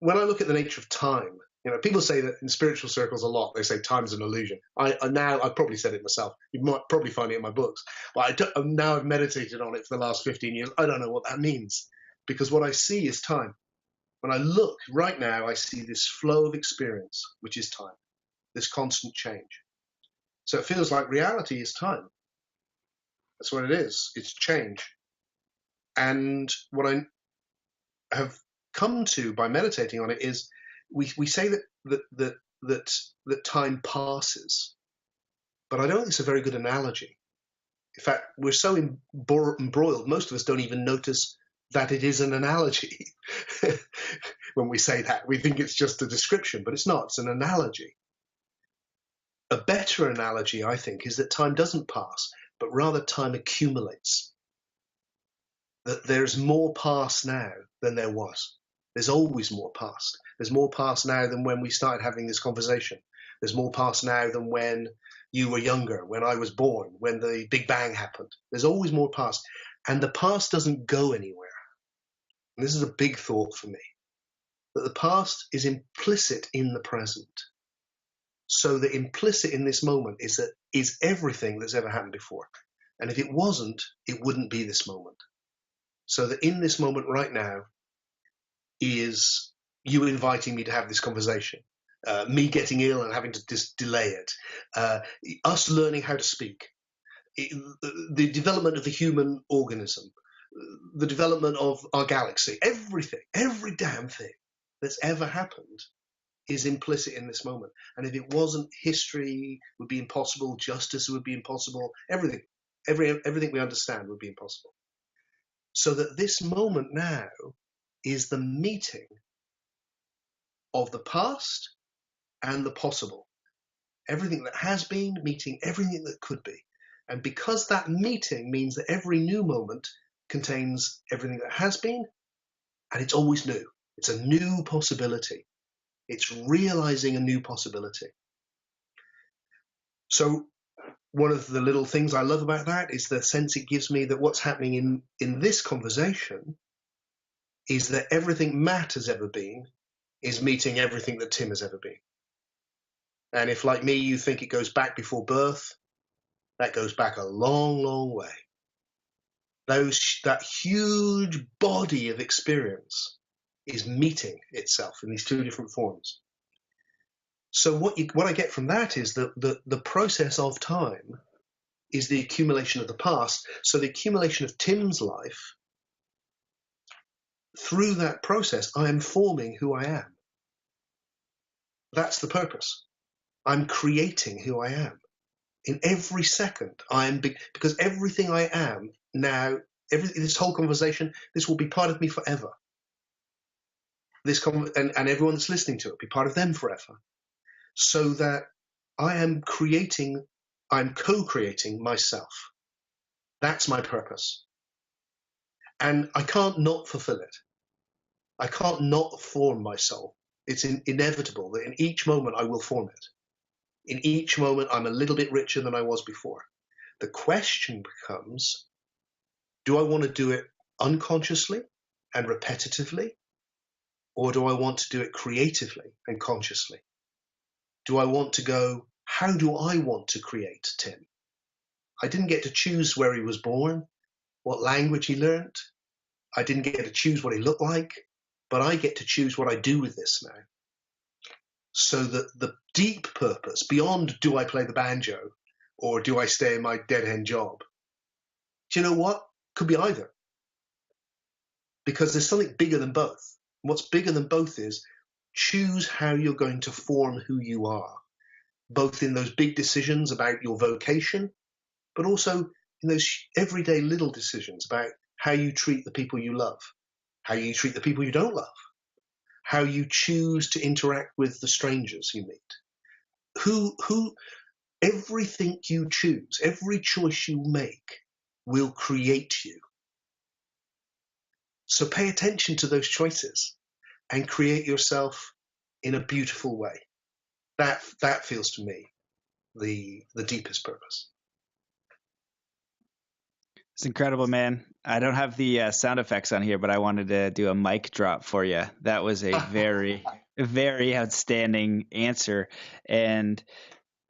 When I look at the nature of time, people say that in spiritual circles a lot. They say time's an illusion. I've probably said it myself. You might probably find it in my books, but now I've meditated on it for the last 15 years. I don't know what that means, because what I see is time. When I look right now, I see this flow of experience, which is time, this constant change. So it feels like reality is time. That's what it is. It's change. And what I have come to by meditating on it is we say that time passes, but I don't think it's a very good analogy. In fact, we're so embroiled, most of us don't even notice that it is an analogy. When we say that, we think it's just a description, but it's not. It's an analogy. A better analogy, I think, is that time doesn't pass, but rather time accumulates. That there's more past now than there was. There's always more past. There's more past now than when we started having this conversation. There's more past now than when you were younger, when I was born, when the Big Bang happened. There's always more past. And the past doesn't go anywhere. And this is a big thought for me, that the past is implicit in the present. So the implicit in this moment is everything that's ever happened before. And if it wasn't, it wouldn't be this moment. So that in this moment right now is you inviting me to have this conversation, me getting ill and having to just delay it, us learning how to speak, the development of the human organism, the development of our galaxy, everything, every damn thing that's ever happened is implicit in this moment. And if it wasn't, history would be impossible, justice would be impossible, everything we understand would be impossible. So that this moment now is the meeting of the past and the possible. Everything that has been meeting everything that could be. And because that meeting means that every new moment contains everything that has been, and it's always new. It's a new possibility. It's realizing a new possibility. So one of the little things I love about that is the sense it gives me that what's happening in this conversation is that everything Matt has ever been is meeting everything that Tim has ever been. And if, like me, you think it goes back before birth, that goes back a long, long way. That huge body of experience is meeting itself in these two different forms. So what I get from that is that the process of time is the accumulation of the past. So the accumulation of Tim's life, through that process, I am forming who I am. That's the purpose. I'm creating who I am. In every second, because everything I am now, this whole conversation, this will be part of me forever. And everyone that's listening to it, be part of them forever. So that I'm co-creating myself. That's my purpose. And I can't not fulfill it. I can't not form my soul. It's inevitable that in each moment I will form it. In each moment I'm a little bit richer than I was before. The question becomes, do I want to do it unconsciously and repetitively? Or do I want to do it creatively and consciously? Do I want to go, how do I want to create Tim? I didn't get to choose where he was born, what language he learned. I didn't get to choose what he looked like, but I get to choose what I do with this now. So that the deep purpose, beyond do I play the banjo or do I stay in my dead end job? Do you know what? Could be either. Because there's something bigger than both. And what's bigger than both is choose how you're going to form who you are, both in those big decisions about your vocation, but also in those everyday little decisions about how you treat the people you love, how you treat the people you don't love, how you choose to interact with the strangers you meet. Everything you choose, every choice you make will create you. So pay attention to those choices and create yourself in a beautiful way. That feels to me the deepest purpose. It's incredible, man. I don't have the sound effects on here, but I wanted to do a mic drop for you. That was a very, very outstanding answer. And,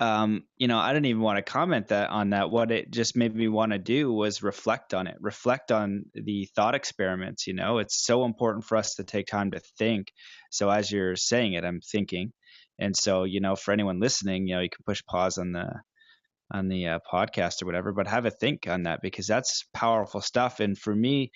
I didn't even want to comment on that. What it just made me want to do was reflect on it, reflect on the thought experiments. It's so important for us to take time to think. So as you're saying it, I'm thinking. And so, for anyone listening, you can push pause on the podcast or whatever, but have a think on that, because that's powerful stuff. And for me,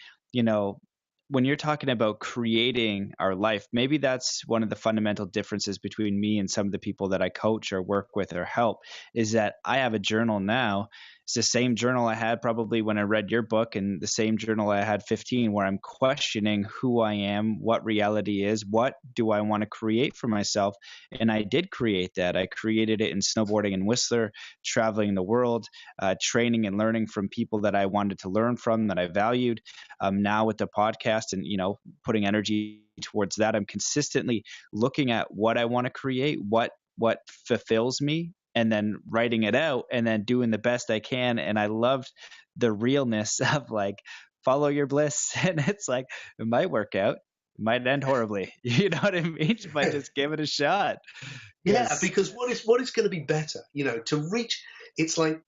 when you're talking about creating our life, maybe that's one of the fundamental differences between me and some of the people that I coach or work with or help, is that I have a journal now. It's the same journal I had probably when I read your book, and the same journal I had 15, where I'm questioning who I am, what reality is, what do I want to create for myself. And I did create that. I created it in snowboarding and Whistler, traveling the world, training and learning from people that I wanted to learn from, that I valued. Now with the podcast and, putting energy towards that, I'm consistently looking at what I want to create, what fulfills me, and then writing it out and then doing the best I can. And I loved the realness of follow your bliss. And it's like, it might work out. It might end horribly. You know what I mean? But just give it a shot. Yeah, because what is going to be better, to reach, it's like,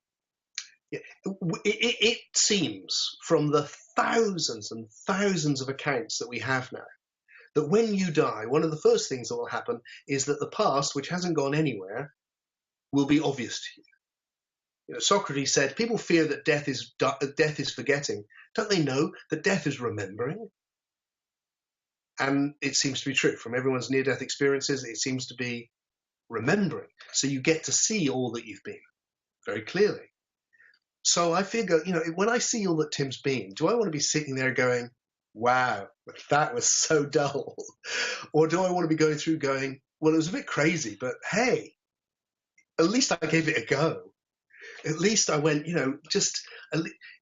it seems from the thousands and thousands of accounts that we have now, that when you die, one of the first things that will happen is that the past, which hasn't gone anywhere, will be obvious to you. Socrates said, people fear that death is forgetting. Don't they know that death is remembering? And it seems to be true. From everyone's near-death experiences, it seems to be remembering. So you get to see all that you've been very clearly. So I figure, when I see all that Tim's been, do I want to be sitting there going, wow, that was so dull? Or do I want to be going through going, well, it was a bit crazy, but hey, at least I gave it a go. At least I went,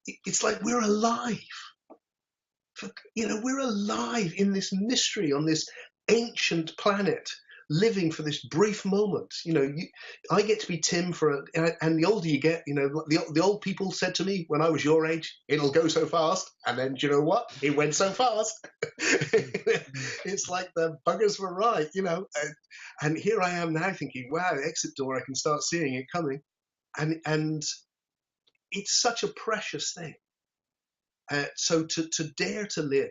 it's like we're alive. We're alive in this mystery on this ancient planet, living for this brief moment. I get to be Tim and the older you get, the old people said to me when I was your age, it'll go so fast. And then, do you know what? It went so fast. It's like the buggers were right, and here I am now thinking, wow, exit door, I can start seeing it coming. And it's such a precious thing. So to dare to live.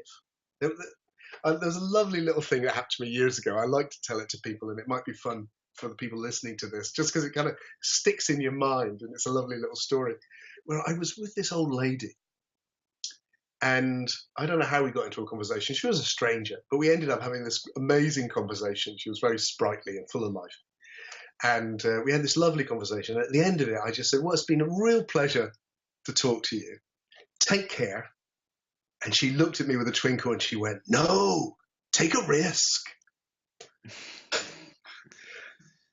There's a lovely little thing that happened to me years ago. I like to tell it to people, and it might be fun for the people listening to this, just because it kind of sticks in your mind, and it's a lovely little story. Where I was with this old lady, and I don't know how we got into a conversation. She was a stranger, but we ended up having this amazing conversation. She was very sprightly and full of life. And we had this lovely conversation. At the end of it, I just said, well, it's been a real pleasure to talk to you. Take care. And she looked at me with a twinkle and she went, no, take a risk.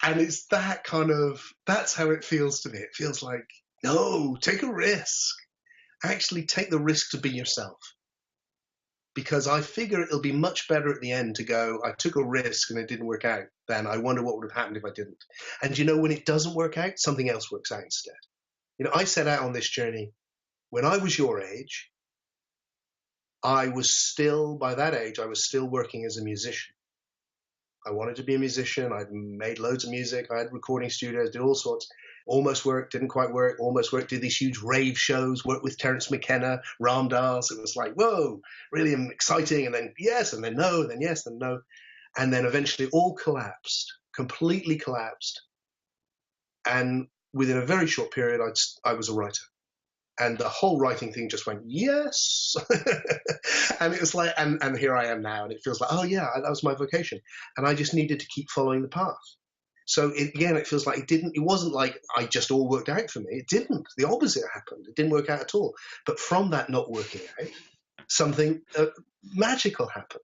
And it's that's how it feels to me. It feels like, no, take a risk. Actually take the risk to be yourself. Because I figure it'll be much better at the end to go, I took a risk and it didn't work out, than I wonder what would have happened if I didn't. And when it doesn't work out, something else works out instead. I set out on this journey when I was your age. By that age, I was still working as a musician. I wanted to be a musician. I'd made loads of music. I had recording studios, did all sorts. Almost worked, didn't quite work, almost worked, did these huge rave shows, worked with Terence McKenna, Ram Dass. It was like, whoa, really exciting. And then yes, and then no, then yes, then no. And then eventually all collapsed, completely collapsed. And within a very short period, I was a writer. And the whole writing thing just went, yes. And it was like, and here I am now. And it feels like, oh yeah, that was my vocation. And I just needed to keep following the path. So it feels like it wasn't like I just all worked out for me. It didn't. The opposite happened. It didn't work out at all. But from that not working out, something magical happened.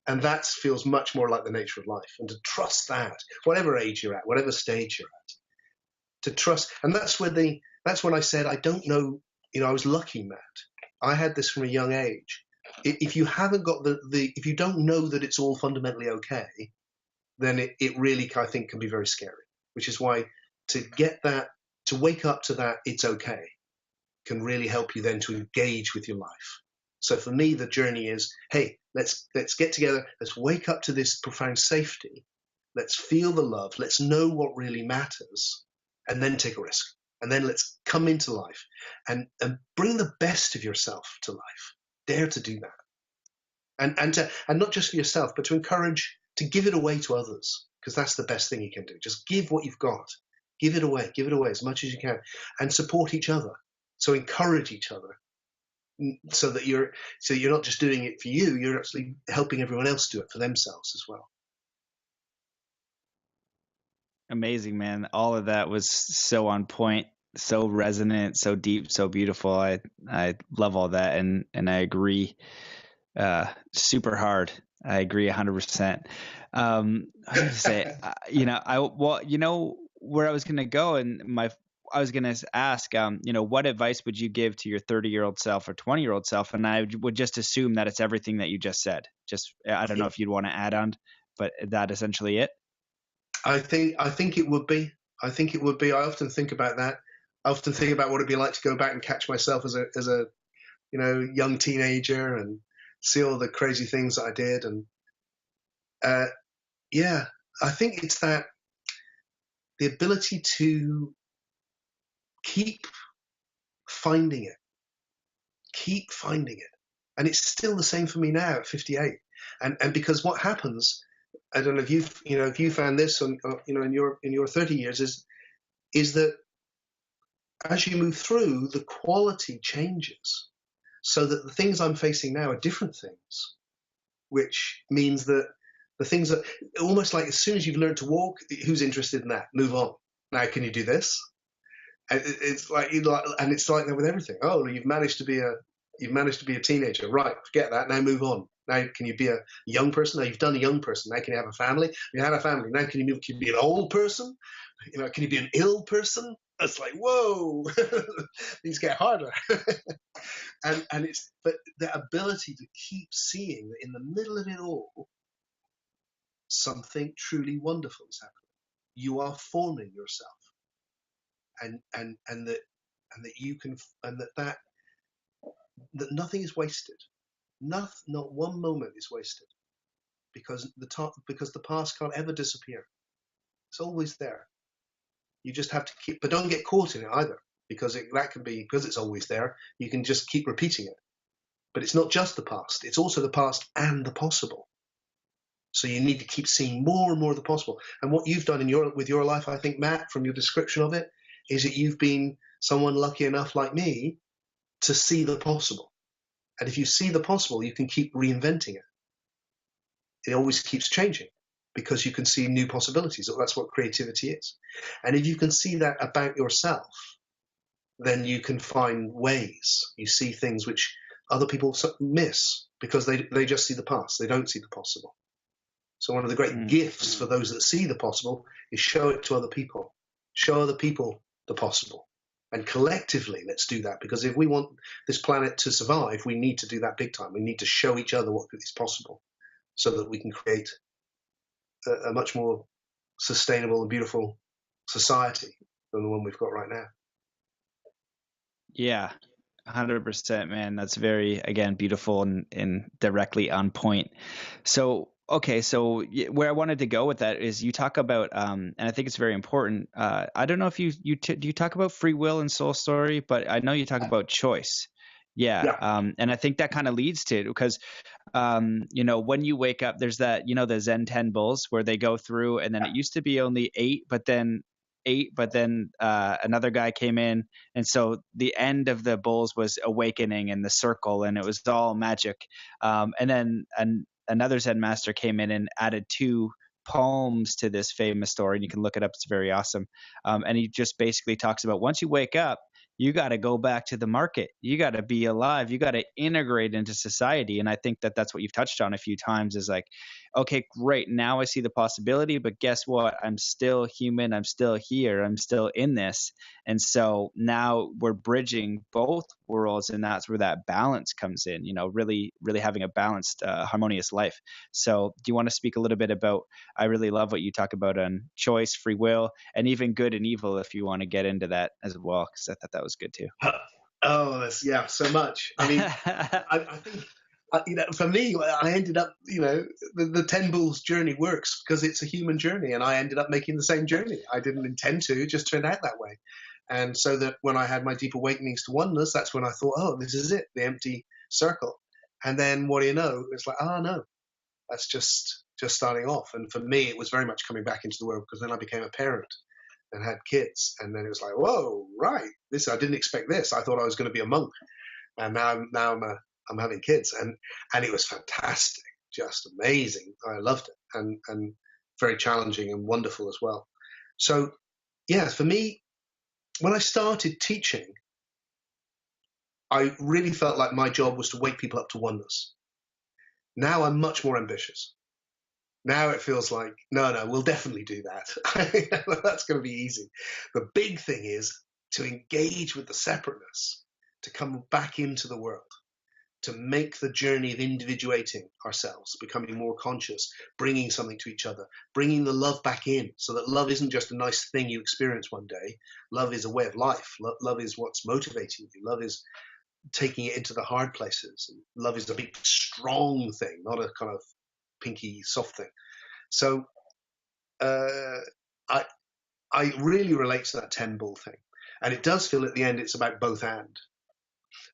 And that feels much more like the nature of life. And to trust that, whatever age you're at, whatever stage you're at, to trust. And that's when I said, I don't know, I was lucky, Matt. I had this from a young age. If you haven't got if you don't know that it's all fundamentally okay, then it really, I think, can be very scary, which is why to wake up to that, it's okay, can really help you then to engage with your life. So for me, the journey is, hey, let's get together. Let's wake up to this profound safety. Let's feel the love. Let's know what really matters, and then take a risk. And then let's come into life and bring the best of yourself to life. Dare to do that. And not just for yourself, but to encourage, to give it away to others, because that's the best thing you can do. Just give what you've got. Give it away as much as you can, and support each other. So encourage each other, so that you're not just doing it for you, you're actually helping everyone else do it for themselves as well. Amazing, man. All of that was so on point, so resonant, so deep, so beautiful. I love all that, and I agree. Super hard. I agree 100%. How do you say? Where I was going to go, and I was going to ask, what advice would you give to your 30-year-old self or 20-year-old self? And I would just assume that it's everything that you just said. I don't know if you'd want to add on, but that essentially it. I think it would be. I think it would be. I often think about that. I often think about what it'd be like to go back and catch myself as a young teenager and see all the crazy things that I did. And I think it's that the ability to keep finding it. And it's still the same for me now at 58. And because what happens, I don't know if you found this in your 30 years, is that as you move through, the quality changes, so that the things I'm facing now are different things, which means that the things that almost like as soon as you've learned to walk, who's interested in that? Move on. Now, can you do this? And it's like, and it's like that with everything. Oh, you've managed to be a teenager, right? Forget that. Now move on. Now, can you be a young person? Now you've done a young person. Now can you have a family? You had a family. Now can you move? Can you be an old person? Can you be an ill person? It's like, whoa, these get harder. and it's but the ability to keep seeing that in the middle of it all, something truly wonderful is happening. You are forming yourself, and that you can, and that nothing is wasted. Not one moment is wasted, because the past can't ever disappear. It's always there. You just have to keep, but don't get caught in it either, because it's always there. You can just keep repeating it. But it's not just the past; it's also the past and the possible. So you need to keep seeing more and more of the possible. And what you've done with your life, I think, Matt, from your description of it, is that you've been someone lucky enough like me to see the possible. And if you see the possible, you can keep reinventing it. It always keeps changing because you can see new possibilities. That's what creativity is. And if you can see that about yourself, then you can find ways. You see things which other people miss because they just see the past. They don't see the possible. So one of the great gifts for those that see the possible is show it to other people. Show other people the possible. And collectively, let's do that, because if we want this planet to survive, we need to do that big time. We need to show each other what is possible so that we can create a much more sustainable and beautiful society than the one we've got right now. Yeah, 100%, man. That's very, again, beautiful and directly on point. So, okay, so where I wanted to go with that is you talk about, and I think it's very important. I don't know if do you talk about free will and soul story, but I know you talk about choice. Yeah. And I think that kind of leads to it because, when you wake up, there's that, the Zen 10 bulls where they go through, and then it used to be only eight, but then another guy came in, and so the end of the bulls was awakening in the circle, and it was all magic. And then another Zen master came in and added 2 poems to this famous story, and you can look it up. It's very awesome. And he just basically talks about once you wake up, you got to go back to the market. You got to be alive. You got to integrate into society. And I think that that's what you've touched on a few times is like, okay, great. Now I see the possibility, but guess what? I'm still human. I'm still here. I'm still in this. And so now we're bridging both worlds, and that's where that balance comes in, really, really having a balanced, harmonious life. So do you want to speak a little bit about, I really love what you talk about on choice, free will, and even good and evil, if you want to get into that as well, because I thought that was good too. Oh, so much. I mean, I think, for me, I ended up, the 10 Bulls journey works because it's a human journey, and I ended up making the same journey. I didn't intend to, it just turned out that way. And so that when I had my deep awakenings to oneness, that's when I thought, oh, this is it, the empty circle. And then what do you know? It's like, oh, no, that's just starting off. And for me, it was very much coming back into the world because then I became a parent and had kids. And then it was like, whoa, right, I didn't expect this. I thought I was going to be a monk. And now I'm having kids. And it was fantastic, just amazing. I loved it, and very challenging and wonderful as well. So, yeah, for me, when I started teaching, I really felt like my job was to wake people up to oneness. Now I'm much more ambitious. Now it feels like, no, we'll definitely do that. That's going to be easy. The big thing is to engage with the separateness, to come back into the world, to make the journey of individuating ourselves, becoming more conscious, bringing something to each other, bringing the love back in, so that love isn't just a nice thing you experience one day. Love is a way of life. Love is what's motivating you. Love is taking it into the hard places. Love is a big, strong thing, not a kind of pinky, soft thing. So I really relate to that 10 bull thing. And it does feel at the end it's about both and.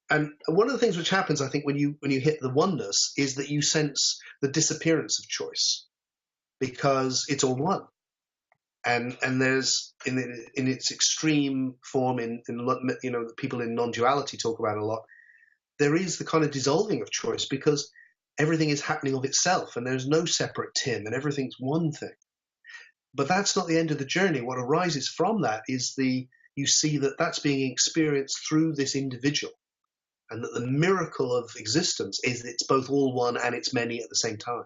And one of the things which happens, I think, when you hit the oneness is that you sense the disappearance of choice, because it's all one. And there's in its extreme form, in people in non-duality talk about a lot, there is the kind of dissolving of choice, because everything is happening of itself and there's no separate Tim and everything's one thing. But that's not the end of the journey. What arises from that is the you see that that's being experienced through this individual, and that the miracle of existence is it's both all one and it's many at the same time.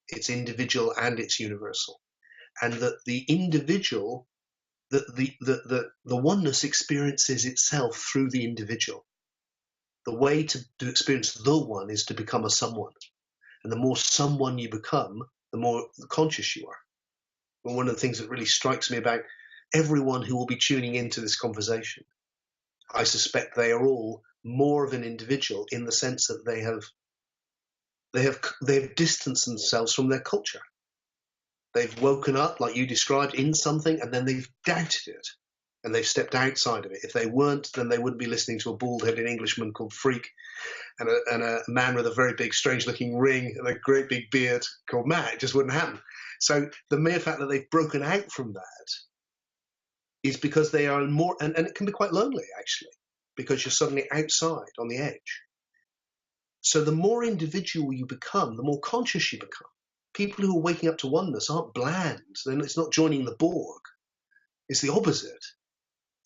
It's individual and it's universal. And that the individual, the oneness experiences itself through the individual. The way to experience the one is to become a someone. And the more someone you become, the more conscious you are. And one of the things that really strikes me about everyone who will be tuning into this conversation, I suspect they are all more of an individual in the sense that they have distanced themselves from their culture. They've woken up, like you described, in something, and then they've doubted it, and they've stepped outside of it. If they weren't, then they wouldn't be listening to a bald-headed Englishman called Freke and a man with a very big, strange-looking ring and a great big beard called Matt. It just wouldn't happen. So the mere fact that they've broken out from that is because they are more, and it can be quite lonely, actually, because you're suddenly outside on the edge. So the more individual you become, the more conscious you become. People who are waking up to oneness aren't bland. It's not joining the Borg. It's the opposite.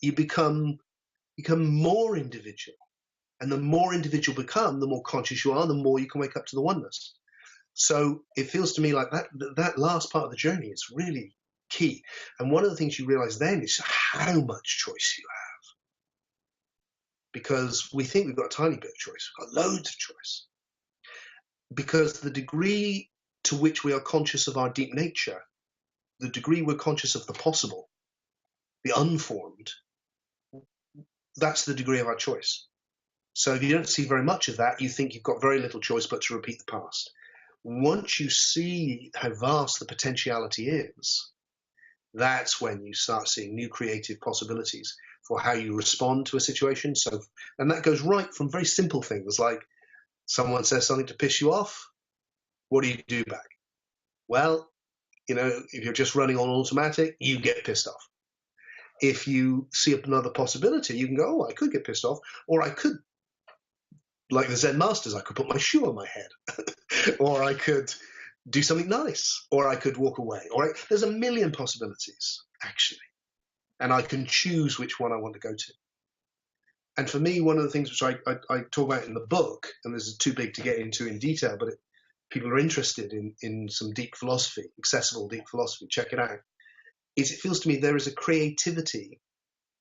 You become more individual. And the more individual you become, the more conscious you are, the more you can wake up to the oneness. So it feels to me like that last part of the journey is really key. And one of the things you realize then is how much choice you have. Because we think we've got a tiny bit of choice. We've got loads of choice. Because the degree to which we are conscious of our deep nature, the degree we're conscious of the possible, the unformed, that's the degree of our choice. So if you don't see very much of that, you think you've got very little choice but to repeat the past. Once you see how vast the potentiality is, that's when you start seeing new creative possibilities for how you respond to a situation. So, and that goes right from very simple things like someone says something to piss you off. What do you do back? Well, if you're just running on automatic, you get pissed off. If you see another possibility, you can go, I could get pissed off, or I could, like the Zen masters, I could put my shoe on my head, or I could do something nice, or I could walk away. There's a million possibilities, actually, and I can choose which one I want to go to. And for me, one of the things which I talk about in the book, and this is too big to get into in detail, but people are interested in some deep philosophy, accessible deep philosophy, check it out, is it feels to me there is a creativity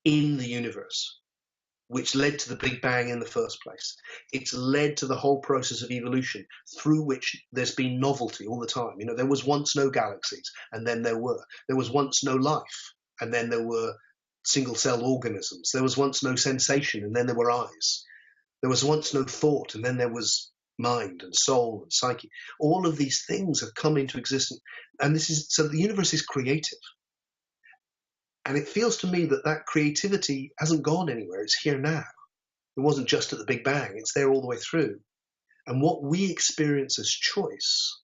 in the universe which led to the Big Bang in the first place. It's led to the whole process of evolution through which there's been novelty all the time. There was once no galaxies, and then there were. There was once no life, and then there were single-celled organisms. There was once no sensation, and then there were eyes. There was once no thought, and then there was mind and soul and psyche. All of these things have come into existence, and so the universe is creative. And it feels to me that creativity hasn't gone anywhere. It's here now. It wasn't just at the Big Bang. It's there all the way through. And what we experience as choice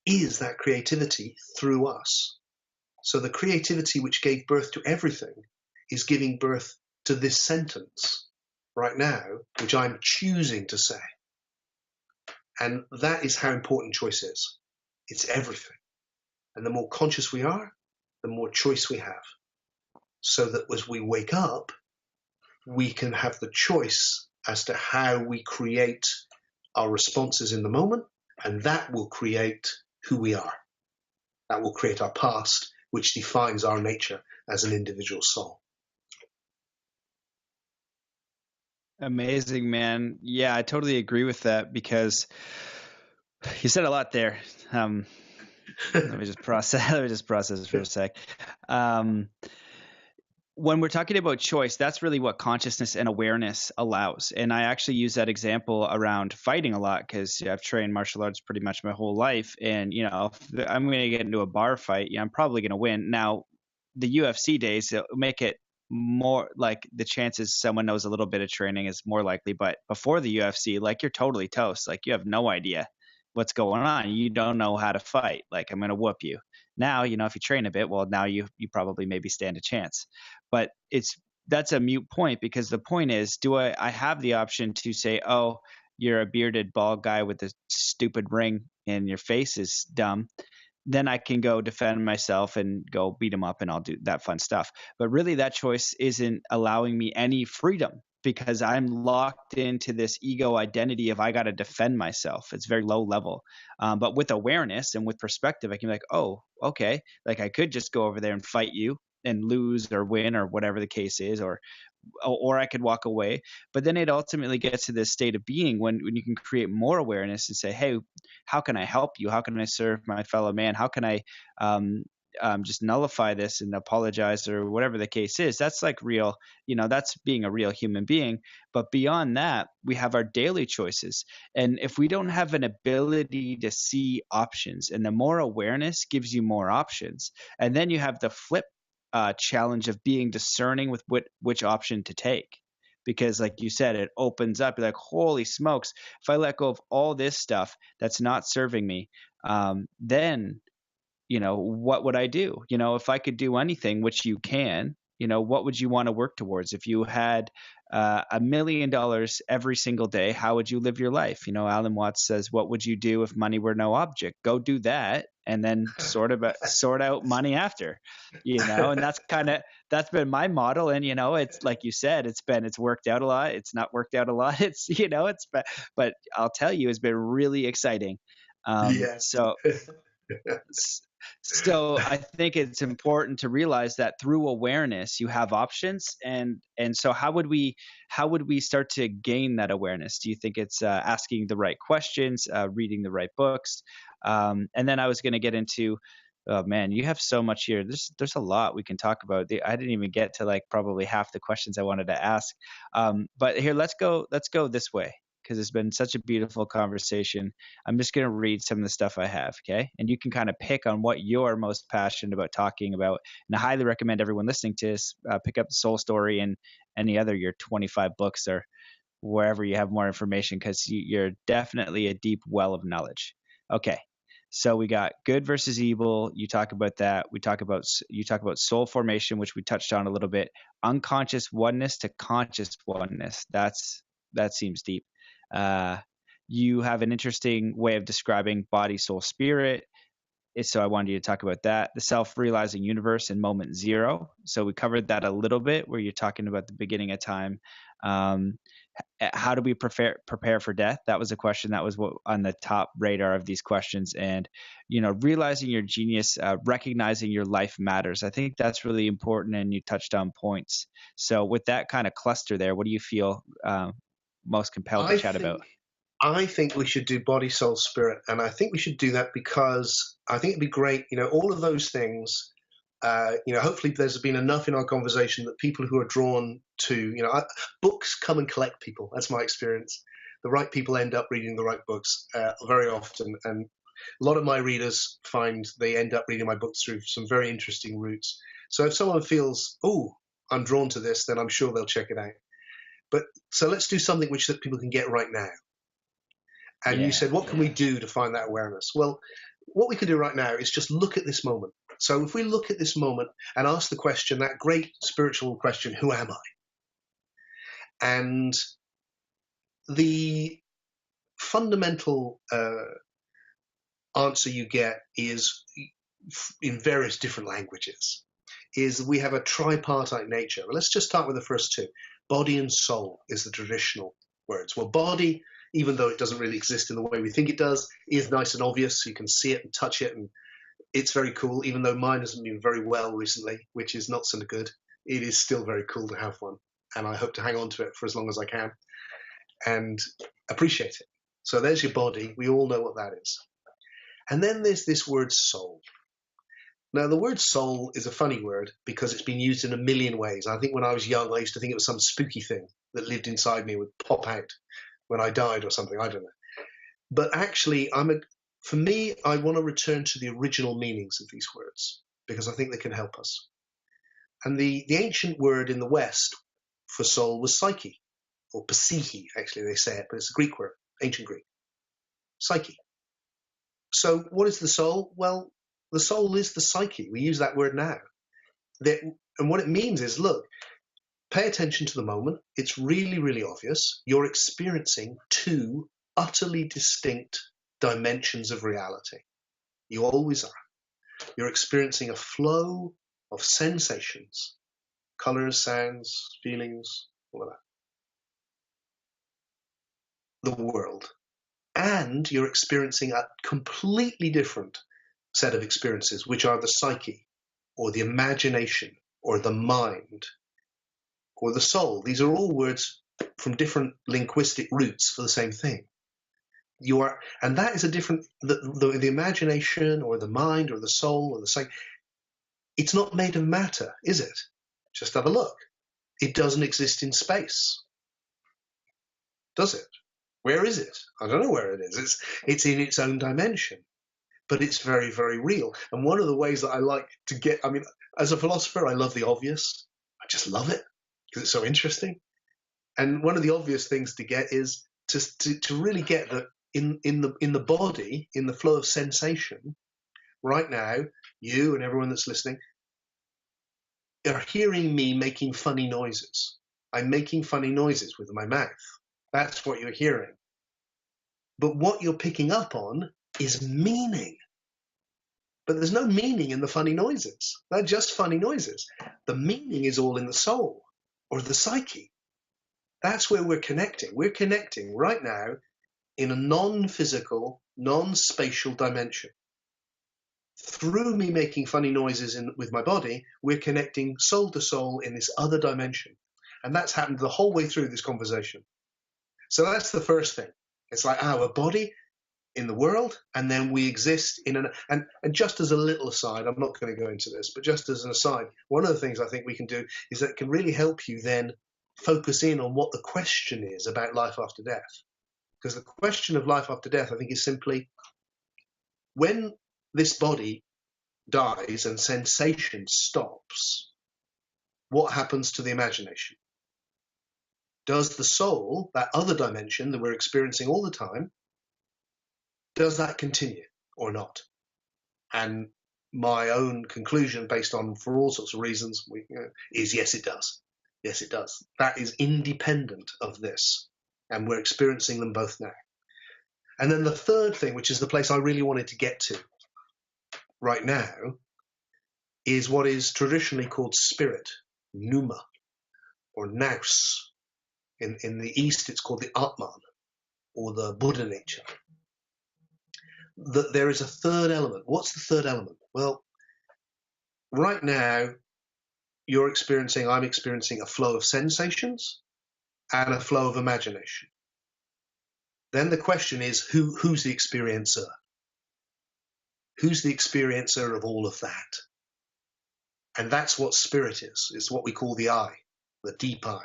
is that creativity through us. So the creativity which gave birth to everything is giving birth to this sentence right now, which I'm choosing to say. And that is how important choice is. It's everything. And the more conscious we are, the more choice we have. So that as we wake up, we can have the choice as to how we create our responses in the moment, and that will create who we are. That will create our past, which defines our nature as an individual soul. Amazing, man. Yeah, I totally agree with that because you said a lot there. Let me just process for a sec. When we're talking about choice, that's really what consciousness and awareness allows. And I actually use that example around fighting a lot because I've trained martial arts pretty much my whole life. And, if I'm going to get into a bar fight, I'm probably going to win. Now, the UFC days make it more like the chances someone knows a little bit of training is more likely. But before the UFC, like you're totally toast. Like you have no idea what's going on. You don't know how to fight. Like I'm going to whoop you. Now, if you train a bit, well, now you probably maybe stand a chance. But that's a moot point because the point is, do I have the option to say, oh, you're a bearded bald guy with a stupid ring and your face is dumb. then I can go defend myself and go beat them up and I'll do that fun stuff. But really that choice isn't allowing me any freedom because I'm locked into this ego identity of I got to defend myself. It's very low level. But with awareness and with perspective, I can be like, oh, okay. Like I could just go over there and fight you and lose or win or whatever the case is, or I could walk away. But then it ultimately gets to this state of being when you can create more awareness and say, hey, how can I help you? How can I serve my fellow man? How can I just nullify this and apologize or whatever the case is? That's like real, that's being a real human being. But beyond that, we have our daily choices. And if we don't have an ability to see options, and the more awareness gives you more options, and then you have the flip challenge of being discerning with which option to take, because like you said, it opens up. You're like, holy smokes, if I let go of all this stuff that's not serving me, then what would I do? If I could do anything, which you can, what would you want to work towards? If you had $1 million every single day, how would you live your life? Alan Watts says, what would you do if money were no object? Go do that, and then sort out money after, and that's been my model. And, it's like you said, it's worked out a lot. It's not worked out a lot. But I'll tell you, it's been really exciting. Yeah. So I think it's important to realize that through awareness you have options, and so how would we start to gain that awareness? Do you think it's asking the right questions, reading the right books, and then I was going to get into, oh man, you have so much here. There's a lot we can talk about. I didn't even get to like probably half the questions I wanted to ask, but here, let's go this way, because it's been such a beautiful conversation. I'm just going to read some of the stuff I have, okay? And you can kind of pick on what you're most passionate about talking about. And I highly recommend everyone listening to this pick up The Soul Story and any other your 25 books or wherever you have more information, because you're definitely a deep well of knowledge. Okay, so we got good versus evil. You talk about that. You talk about soul formation, which we touched on a little bit. Unconscious oneness to conscious oneness. That seems deep. You have an interesting way of describing body, soul, spirit. So I wanted you to talk about that. The self-realizing universe in moment zero. So we covered that a little bit, where you're talking about the beginning of time. How do we prepare for death? That was a question that was on the top radar of these questions. And, realizing your genius, recognizing your life matters. I think that's really important, and you touched on points. So with that kind of cluster there, what do you feel most compelled to chat about? I think we should do body, soul, spirit, and I think we should do that because I think it'd be great. All of those things. Hopefully there's been enough in our conversation that people who are drawn to, books come and collect people. That's my experience. The right people end up reading the right books very often, and a lot of my readers find they end up reading my books through some very interesting routes. So if someone feels, oh, I'm drawn to this, then I'm sure they'll check it out. But so let's do something that people can get right now. And you said, what can we do to find that awareness? Well, what we can do right now is just look at this moment. So if we look at this moment and ask the question, that great spiritual question, who am I? And the fundamental answer you get is, in various different languages, is we have a tripartite nature. Well, let's just start with the first two. Body and soul is the traditional words. Well, body, even though it doesn't really exist in the way we think it does, is nice and obvious. You can see it and touch it, and it's very cool, even though mine hasn't been very well recently, which is not so good. It is still very cool to have one, and I hope to hang on to it for as long as I can and appreciate it. So there's your body. We all know what that is. And then there's this word soul. Now, the word soul is a funny word because it's been used in a million ways. I think when I was young, I used to think it was some spooky thing that lived inside me and would pop out when I died or something. I don't know. But actually, for me, I want to return to the original meanings of these words because I think they can help us. And the ancient word in the West for soul was psyche, or psyche, actually they say it, but it's a Greek word, ancient Greek. Psyche. So what is the soul? Well, the soul is the psyche. We use that word now. And what it means is, look, pay attention to the moment. It's really, really obvious. You're experiencing two utterly distinct dimensions of reality. You always are. You're experiencing a flow of sensations, colors, sounds, feelings, all of that, the world. And you're experiencing a completely different set of experiences, which are the psyche, or the imagination, or the mind, or the soul. These are all words from different linguistic roots for the same thing. And that is a different, the imagination, or the mind, or the soul, or the psyche. It's not made of matter, is it? Just have a look. It doesn't exist in space, does it? Where is it? I don't know where it is. It's in its own dimension, but it's very, very real. And one of the ways that I like to get, I mean, as a philosopher, I love the obvious. I just love it because it's so interesting. And one of the obvious things to get is to really get that in the body, in the flow of sensation, right now, you and everyone that's listening are hearing me making funny noises. I'm making funny noises with my mouth. That's what you're hearing. But what you're picking up on is meaning. But there's no meaning in the funny noises. They're just funny noises. The meaning is all in the soul or the psyche. That's where we're connecting. We're connecting right now in a non-physical, non-spatial dimension. Through me making funny noises with my body, we're connecting soul to soul in this other dimension. And that's happened the whole way through this conversation. So that's the first thing. It's like our body in the world, and then we exist in and just as a little aside, I'm not going to go into this, but just as an aside, one of the things I think we can do is that it can really help you then focus in on what the question is about life after death. Because the question of life after death, I think, is simply when this body dies and sensation stops, what happens to the imagination? Does the soul, that other dimension that we're experiencing all the time, does that continue or not? And my own conclusion, based on for all sorts of reasons, is yes, it does. Yes, it does. That is independent of this. And we're experiencing them both now. And then the third thing, which is the place I really wanted to get to right now, is what is traditionally called spirit, pneuma, or nous. In the East, it's called the Atman, or the Buddha nature. That there is a third element. What's the third element? Well, right now, I'm experiencing a flow of sensations and a flow of imagination. Then the question is, who's the experiencer? Who's the experiencer of all of that? And that's what spirit is. It's what we call the I, the deep I,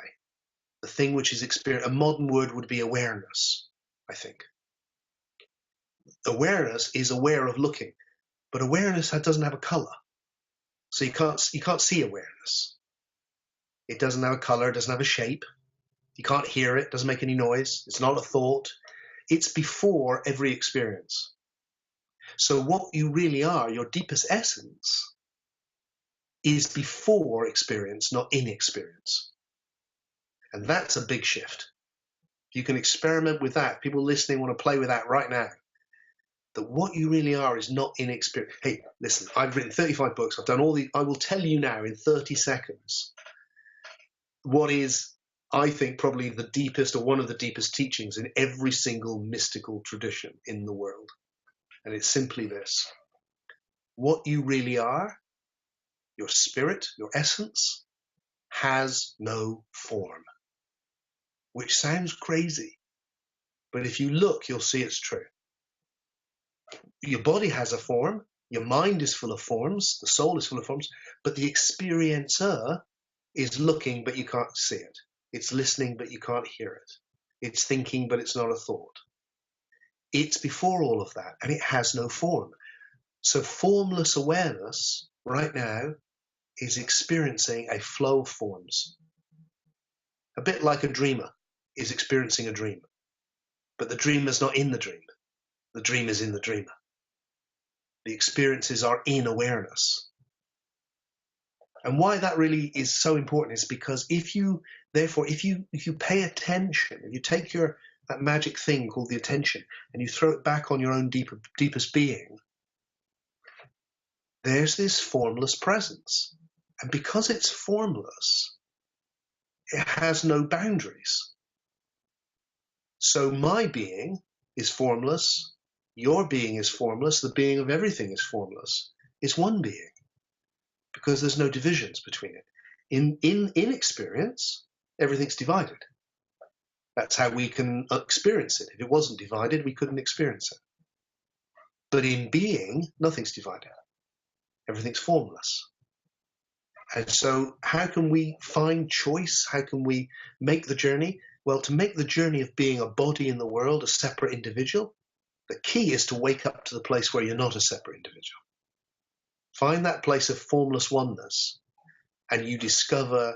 the thing which is experience. A modern word would be awareness, I think. Awareness is aware of looking, but awareness doesn't have a color. So you can't see awareness. It doesn't have a color, it doesn't have a shape. You can't hear it, doesn't make any noise. It's not a thought. It's before every experience. So what you really are, your deepest essence, is before experience, not in experience. And that's a big shift. You can experiment with that. People listening want to play with that right now. That what you really are is not in experience. Hey, listen, I've written 35 books. I've done I will tell you now in 30 seconds what is, I think, probably the deepest or one of the deepest teachings in every single mystical tradition in the world. And it's simply this. What you really are, your spirit, your essence, has no form. Which sounds crazy. But if you look, you'll see it's true. Your body has a form. Your mind is full of forms. The soul is full of forms. But the experiencer is looking, but you can't see it. It's listening, but you can't hear it. It's thinking, but it's not a thought. It's before all of that, and it has no form. So formless awareness right now is experiencing a flow of forms. A bit like a dreamer is experiencing a dream. But the dreamer's not in the dream. The dream is in the dreamer. The experiences are in awareness. And why that really is so important is because if you pay attention, if you take that magic thing called the attention and you throw it back on your own deepest being, there's this formless presence. And because it's formless, it has no boundaries. So my being is formless, your being is formless, the being of everything is formless. It's one being because there's no divisions between it. In experience, everything's divided. That's how we can experience it. If it wasn't divided, we couldn't experience it. But in being, nothing's divided. Everything's formless. And so how can we find choice? How can we make the journey? Well, to make the journey of being a body in the world, a separate individual, the key is to wake up to the place where you're not a separate individual. Find that place of formless oneness, and you discover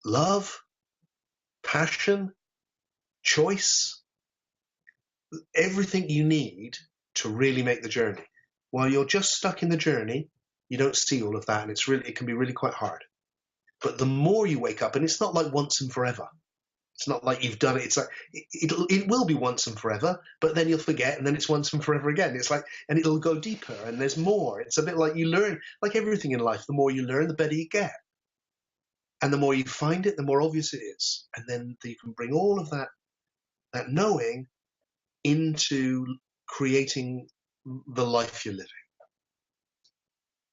love, passion, choice, everything you need to really make the journey. While you're just stuck in the journey, you don't see all of that, and it can be really quite hard. But the more you wake up, and it's not like once and forever. It's not like you've done it. It's like it will be once and forever, but then you'll forget, and then it's once and forever again. It's like, and it'll go deeper, and there's more. It's a bit like you learn, like everything in life. The more you learn, the better you get, and the more you find it, the more obvious it is, and then you can bring all of that knowing into creating the life you're living.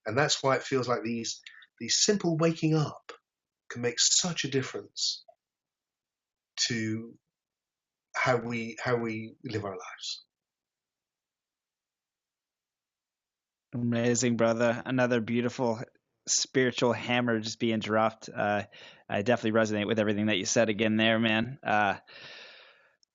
And that's why it feels like these simple waking up can make such a difference to how we live our lives. Amazing, brother. Another beautiful spiritual hammer just being dropped. I definitely resonate with everything that you said again there, man.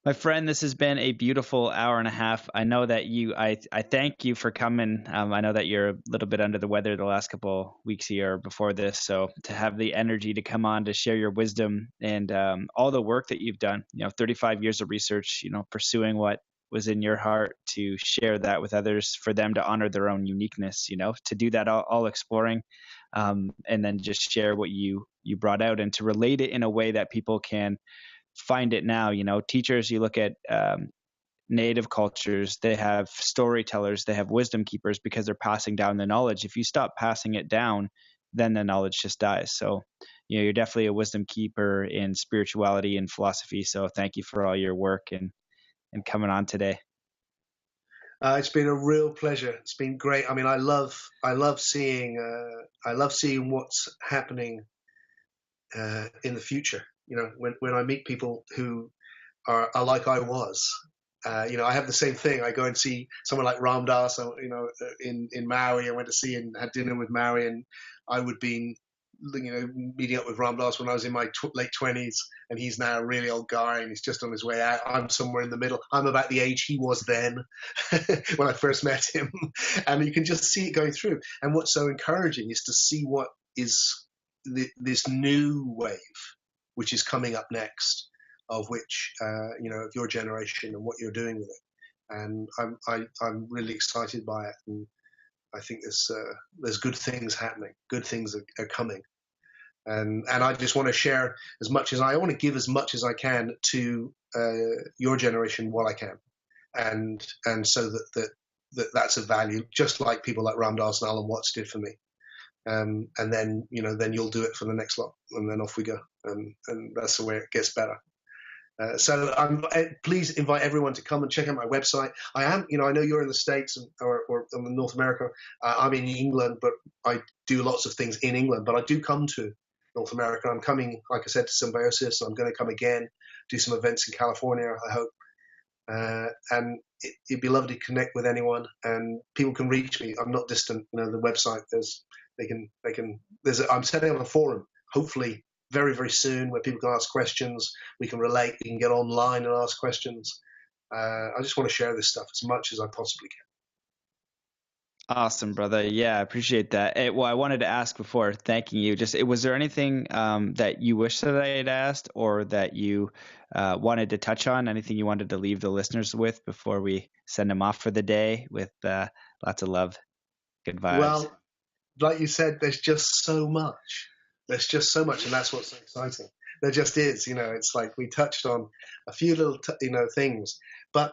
My friend, this has been a beautiful hour and a half. I know that I thank you for coming. I know that you're a little bit under the weather the last couple weeks here before this. So to have the energy to come on to share your wisdom and all the work that you've done, 35 years of research, pursuing what was in your heart, to share that with others, for them to honor their own uniqueness, to do that all exploring, and then just share what you brought out, and to relate it in a way that people can find it now. Teachers, you look at native cultures, they have storytellers, they have wisdom keepers, because they're passing down the knowledge. If you stop passing it down, then the knowledge just dies. So you're definitely a wisdom keeper in spirituality and philosophy. So thank you for all your work and coming on today. It's been a real pleasure. It's been great. I mean, I love seeing what's happening in the future. When I meet people who are like I was, I have the same thing. I go and see someone like Ram Dass, in Maui. I went to see and had dinner with Maui, and I would be, meeting up with Ram Dass when I was in my late 20s, and he's now a really old guy, and he's just on his way out. I'm somewhere in the middle. I'm about the age he was then when I first met him, and you can just see it going through. And what's so encouraging is to see what is this new wave, which is coming up next, of which of your generation and what you're doing with it. And I'm really excited by it, and I think there's good things happening. Good things are coming, and I just want to share as much as I want to give as much as I can to your generation while I can, and so that's a value, just like people like Ram Dass and Alan Watts did for me. And then you'll do it for the next lot, and then off we go, and that's the way it gets better. So please invite everyone to come and check out my website. I know you're in the States or in North America. I'm in England, but I do lots of things in England. But I do come to North America. I'm coming, like I said, to Symbiosis. I'm going to come again, do some events in California, I hope. And it'd be lovely to connect with anyone, and people can reach me. I'm not distant. The website, I'm setting up a forum, hopefully very, very soon, where people can ask questions. We can relate. We can get online and ask questions. I just want to share this stuff as much as I possibly can. Awesome, brother. Yeah, I appreciate that. Well, I wanted to ask before thanking you, was there anything that you wish that I had asked, or that you wanted to touch on? Anything you wanted to leave the listeners with before we send them off for the day with lots of love, good vibes? Well, like you said, there's just so much. There's just so much, and that's what's so exciting. There just is. It's like we touched on a few little, things, and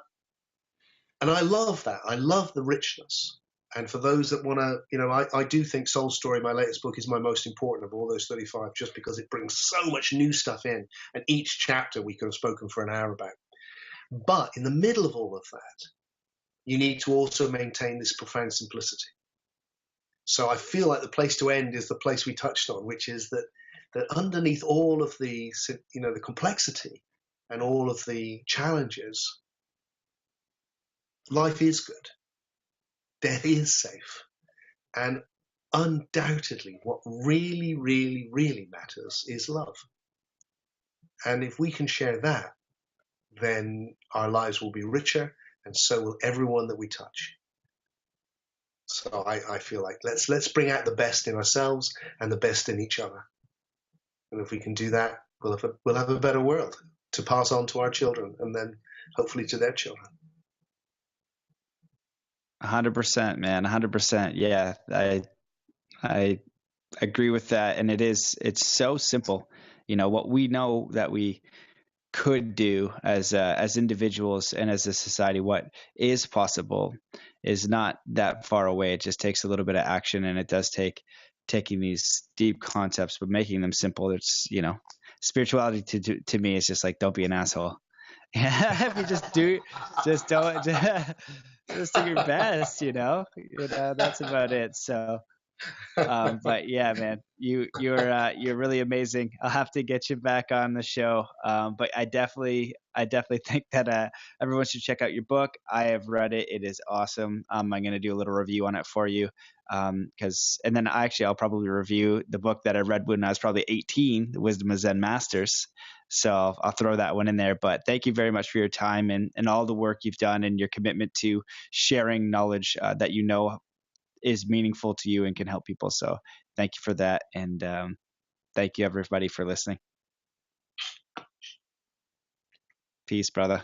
I love that. I love the richness. And for those that want to, I do think Soul Story, my latest book, is my most important of all those 35, just because it brings so much new stuff in. And each chapter we could have spoken for an hour about. But in the middle of all of that, you need to also maintain this profound simplicity. So I feel like the place to end is the place we touched on, which is that underneath all of the complexity and all of the challenges, life is good. Death is safe. And undoubtedly, what really, really, really matters is love. And if we can share that, then our lives will be richer, and so will everyone that we touch. So I feel like let's bring out the best in ourselves and the best in each other. And if we can do that, we'll have a better world to pass on to our children, and then hopefully to their children. 100%, man. 100%. Yeah, I agree with that. And it's so simple. What we know that we could do as individuals and as a society, what is possible is not that far away. It just takes a little bit of action, and it does take taking these deep concepts but making them simple. It's spirituality to me is just like, don't be an asshole. If you just don't just do your best, that's about it. So but yeah, man, you're really amazing. I'll have to get you back on the show. But I definitely think that everyone should check out your book. I have read it. It is awesome. I'm going to do a little review on it for you. And then I'll probably review the book that I read when I was probably 18, The Wisdom of Zen Masters. So I'll throw that one in there. But thank you very much for your time and all the work you've done and your commitment to sharing knowledge that is meaningful to you and can help people. So thank you for that. And thank you everybody for listening. Peace, brother.